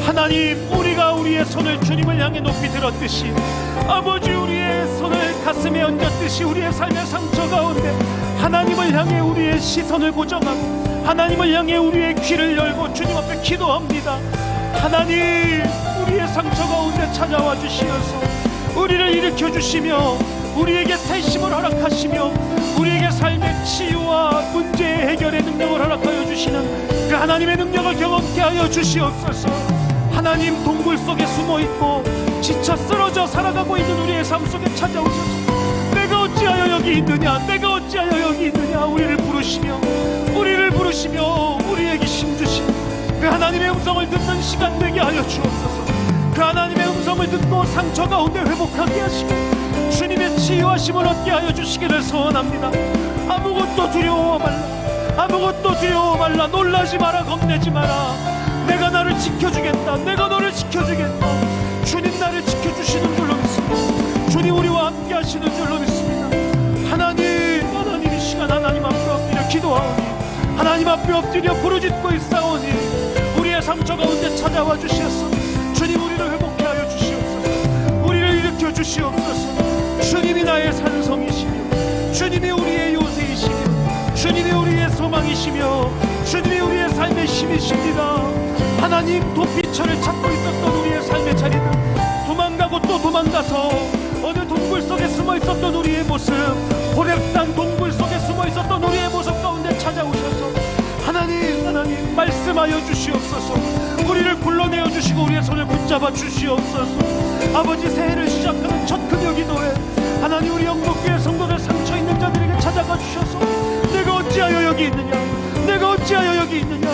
하나님 우리가 우리의 손을 주님을 향해 높이 들었듯이 아버지 우리의 손을 가슴에 얹었듯이 우리의 삶의 상처 가운데 하나님을 향해 우리의 시선을 고정하고 하나님을 향해 우리의 귀를 열고 주님 앞에 기도합니다 하나님 우리의 상처 가운데 찾아와 주시어서 우리를 일으켜 주시며 우리에게 새 힘을 허락하시며 우리에게 삶의 치유와 문제 해결의 능력을 허락하여 주시는 그 하나님의 능력을 경험케 하여 주시옵소서 하나님 동굴 속에 숨어있고 지쳐 쓰러져 살아가고 있는 우리의 삶 속에 찾아오셔서 내가 어찌하여 여기 있느냐 내가 어찌하여 여기 있느냐 우리를 부르시며 우리에게 힘주시는 그 하나님의 음성을 듣는 시간 되게 하여 주옵소서 그 하나님의 음성을 듣고 상처 가운데 회복하게 하시고 주님의 치유하심을 얻게 하여 주시기를 소원합니다 아무것도 두려워 말라 놀라지 마라 겁내지 마라 내가 나를 지켜주겠다 내가 너를 지켜주겠다 주님 나를 지켜주시는 줄로 믿습니다 주님 우리와 함께 하시는 줄로 믿습니다 하나님 이 시간 하나님 앞으로 기도하오니 하나님 앞에 엎드려 부르짖고 있사오니 우리의 상처 가운데 찾아와 주시옵소서. 주님 우리를 회복케 하여 주시옵소서. 우리를 일으켜 주시옵소서. 주님이 나의 산성이시며 주님이 우리의 요새이시며 주님이 우리의 소망이시며 주님이 우리의 삶의 힘이십니다. 하나님 도피처를 찾고 있었던 우리의 삶의 자리들 도망가고 또 도망가서 어느 동굴 속에 숨어 있었던 우리의 모습 호렙산 동굴 속에 숨어 있었던 우리의 모습 가운데 찾아오셔서 하나님 말씀하여 주시옵소서. 우리를 불러내어 주시고 우리의 손을 붙잡아 주시옵소서. 아버지 새해를 시작하는 첫 금요 기도에 하나님 우리 영국교회 성도들 상처 있는 자들에게 찾아가 주셔서 내가 어찌하여 여기 있느냐 내가 어찌하여 여기 있느냐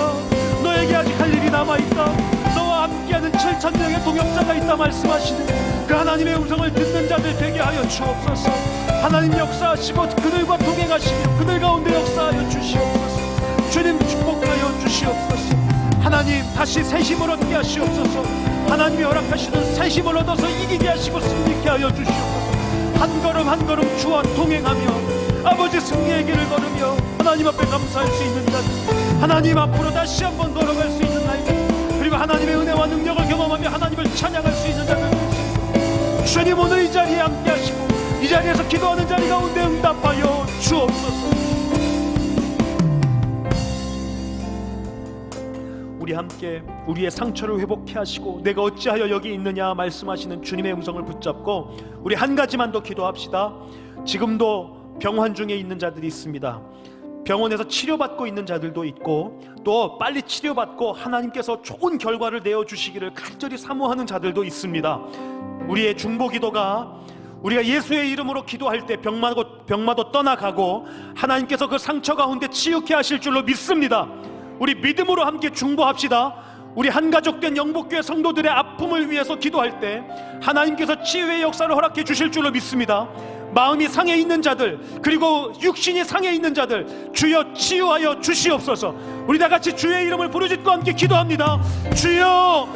너에게 아직 할 일이 남아있다. 너와 함께하는 7,000명의 동역자가 있다 말씀하시는 그 하나님의 음성을 듣는 자들 되게 하여 주옵소서. 하나님 역사하시고 그들과 동행하시며 그들 가운데 역사하여 주시옵소서. 주님 축복하여 주시옵소서. 하나님 다시 새 힘을 얻게 하시옵소서. 하나님이 허락하시는 새 힘을 얻어서 이기게 하시고 승리케 하여 주시옵소서. 한 걸음 한 걸음 주와 동행하며 아버지 승리의 길을 걸으며 하나님 앞에 감사할 수 있는 자들 하나님 앞으로 다시 한번 걸어갈 수 있는 나이들 그리고 하나님의 은혜와 능력을 경험하며 하나님을 찬양할 수 있는 자들 주님 오늘 이 자리에 함께 하시고 이 자리에서 기도하는 자리 가운데 응답하여 주옵소서. 우리 함께 우리의 상처를 회복케 하시고 내가 어찌하여 여기 있느냐 말씀하시는 주님의 음성을 붙잡고 우리 한 가지만 더 기도합시다. 지금도 병환 중에 있는 자들이 있습니다. 병원에서 치료받고 있는 자들도 있고 또 빨리 치료받고 하나님께서 좋은 결과를 내어주시기를 간절히 사모하는 자들도 있습니다. 우리의 중보기도가 우리가 예수의 이름으로 기도할 때 병마도 떠나가고 하나님께서 그 상처 가운데 치유케 하실 줄로 믿습니다. 우리 믿음으로 함께 중보합시다. 우리 한가족된 영복교회 성도들의 아픔을 위해서 기도할 때 하나님께서 치유의 역사를 허락해 주실 줄로 믿습니다. 마음이 상해 있는 자들 그리고 육신이 상해 있는 자들 주여 치유하여 주시옵소서. 우리 다 같이 주의 이름을 부르짖고 함께 기도합니다. 주여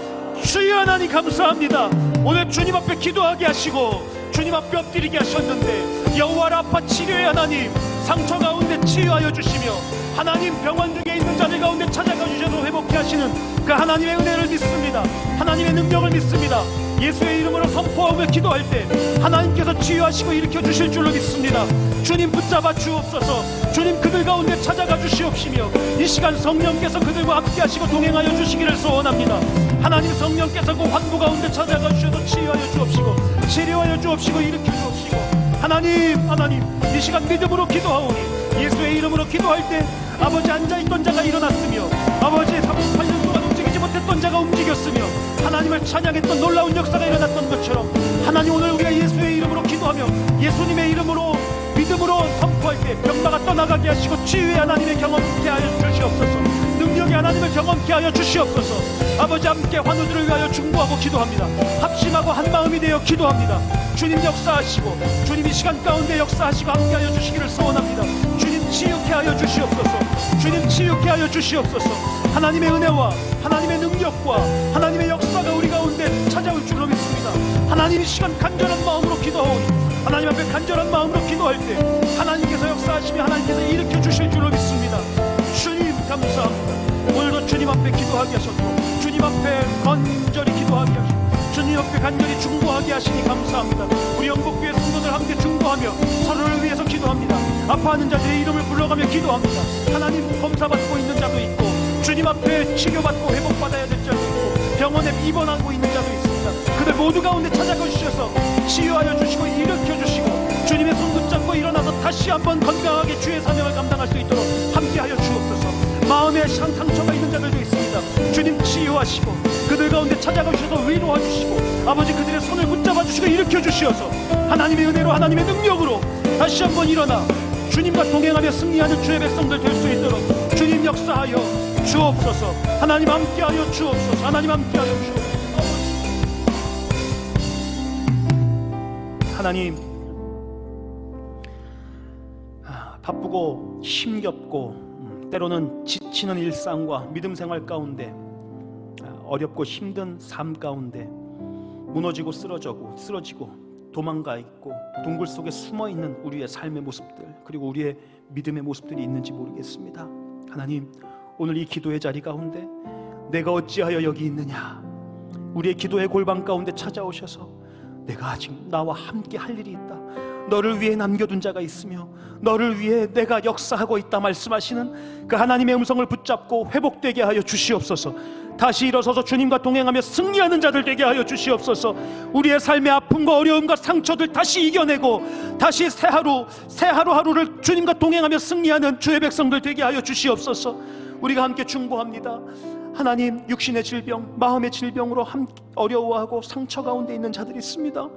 주여 하나님 감사합니다. 오늘 주님 앞에 기도하게 하시고 주님 앞에 엎드리게 하셨는데 여호와 라파 치료의 하나님 상처 가운데 치유하여 주시며 하나님 병원 중에 있는 자들 가운데 찾아가 주셔서 회복케 하시는 그 하나님의 은혜를 믿습니다. 하나님의 능력을 믿습니다. 예수의 이름으로 선포하며 기도할 때 하나님께서 치유하시고 일으켜 주실 줄로 믿습니다. 주님 붙잡아 주옵소서. 주님 그들 가운데 찾아가 주시옵시며 이 시간 성령께서 그들과 함께 하시고 동행하여 주시기를 소원합니다. 하나님 성령께서 그 환부 가운데 찾아가 주셔서 치유하여 주옵시고 치료하여 주옵시고 일으켜 주옵시고 하나님 이 시간 믿음으로 기도하오니 예수의 이름으로 기도할 때 아버지 앉아있던 자가 일어났으며 아버지 38년 동안 움직이지 못했던 자가 움직였으며 하나님을 찬양했던 놀라운 역사가 일어났던 것처럼 하나님 오늘 우리가 예수의 이름으로 기도하며 예수님의 이름으로 믿음으로 선포할 때 병마가 떠나가게 하시고 치유의 하나님의 경험케 하여 주시옵소서. 능력의 하나님을 경험케 하여 주시옵소서. 아버지 함께 환우들을 위하여 중보하고 기도합니다. 합심하고 한마음이 되어 기도합니다. 주님 역사하시고 주님 이 시간 가운데 역사하시고 함께 하여 주시기를 소원합니다. 주님 치유케 하여 주시옵소서. 주님 치유케 하여 주시옵소서. 하나님의 은혜와 하나님의 능력과 하나님의 역사가 우리 가운데 찾아올 줄로 믿습니다. 하나님 이 시간 간절한 마음으로 기도하오니 하나님 앞에 간절한 마음으로 기도할 때 하나님께서 역사하시며 하나님께서 일으켜 주실 줄로 믿습니다. 주님 감사합니다. 오늘도 주님 앞에 기도하게 하셨고 주님 앞에 간절히 기도하게 하시고 주님 앞에 간절히 중보하게 하시니 감사합니다. 우리 영국교회 성도들 함께 중보하며 서로를 위해서 기도합니다. 아파하는 자들의 이름을 불러가며 기도합니다. 하나님 검사받고 있는 자도 있고 주님 앞에 치료받고 회복받아야 될 자도 있고 병원에 입원하고 있는 자도 있습니다. 그들 모두 가운데 찾아가 주셔서 치유하여 주시고 일으켜 주시고 주님의 손 붙잡고 일어나서 다시 한번 건강하게 주의 사명을 감당할 수 있도록 함께하여 주옵소서. 마음에 상처가 있는 자들도 있습니다. 주님 치유하시고 그들 가운데 찾아가 주셔서 위로해 주시고 아버지 그들의 손을 붙잡아 주시고 일으켜 주시어서 하나님의 은혜로 하나님의 능력으로 다시 한번 일어나 주님과 동행하며 승리하는 주의 백성들 될 수 있도록 주님 역사하여 주옵소서. 하나님 함께하여 주옵소서. 하나님 함께하여 주옵소서. 하나님 바쁘고 힘겹고 때로는 지치는 일상과 믿음 생활 가운데 어렵고 힘든 삶 가운데 무너지고 쓰러지고 도망가 있고 동굴 속에 숨어 있는 우리의 삶의 모습들, 그리고 우리의 믿음의 모습들이 있는지 모르겠습니다. 하나님, 오늘 이 기도의 자리 가운데 내가 어찌하여 여기 있느냐, 우리의 기도의 골방 가운데 찾아오셔서 내가 아직 나와 함께 할 일이 있다, 너를 위해 남겨둔 자가 있으며 너를 위해 내가 역사하고 있다 말씀하시는 그 하나님의 음성을 붙잡고 회복되게 하여 주시옵소서. 다시 일어서서 주님과 동행하며 승리하는 자들 되게 하여 주시옵소서. 우리의 삶의 아픔과 어려움과 상처들 다시 이겨내고 다시 새 하루하루를 주님과 동행하며 승리하는 주의 백성들 되게 하여 주시옵소서. 우리가 함께 중보합니다. 하나님, 육신의 질병, 마음의 질병으로 함께 어려워하고 상처 가운데 있는 자들이 있습니다.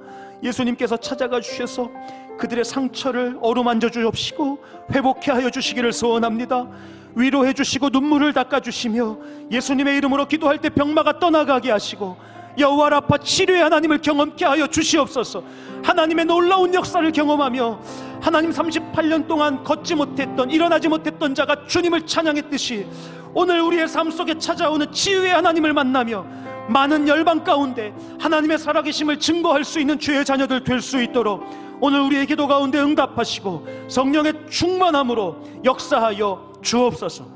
예수님께서 찾아가 주셔서 그들의 상처를 어루만져 주옵시고 회복해 하여 주시기를 소원합니다. 위로해 주시고 눈물을 닦아 주시며 예수님의 이름으로 기도할 때 병마가 떠나가게 하시고 여호와 라파 치료의 하나님을 경험케 하여 주시옵소서. 하나님의 놀라운 역사를 경험하며 하나님 38년 동안 걷지 못했던, 일어나지 못했던 자가 주님을 찬양했듯이 오늘 우리의 삶 속에 찾아오는 치유의 하나님을 만나며 많은 열방 가운데 하나님의 살아계심을 증거할 수 있는 주의 자녀들 될 수 있도록 오늘 우리의 기도 가운데 응답하시고 성령의 충만함으로 역사하여 주옵소서.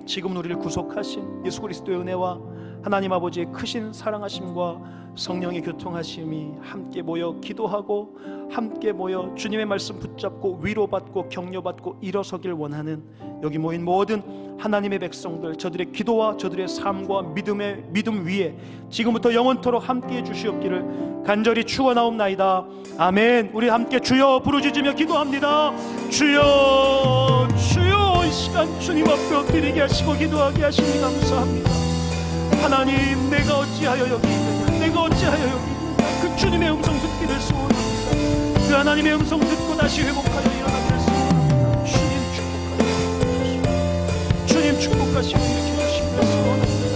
지금 우리를 구속하신 예수 그리스도의 은혜와 하나님 아버지의 크신 사랑하심과 성령의 교통하심이 함께 모여 기도하고 함께 모여 주님의 말씀 붙잡고 위로받고 격려받고 일어서길 원하는 여기 모인 모든 하나님의 백성들, 저들의 기도와 저들의 삶과 믿음 위에 지금부터 영원토록 함께해 주시옵기를 간절히 축원하옵나이다. 아멘. 우리 함께 주여 부르짖으며 기도합니다. 주여, 주여. 이 시간 주님 앞에 엎드리게 하시고 기도하게 하시니 감사합니다. 하나님, 내가 어찌하여 여기 있느냐, 내가 어찌하여 여기 있느냐, 그 주님의 음성 듣기를 소원합니다. 그 하나님의 음성 듣고 다시 회복하여 일어나기를 소원합니다. 주님 축복하여 주님 축복하시고 일으켜 주시기를 소원합니다.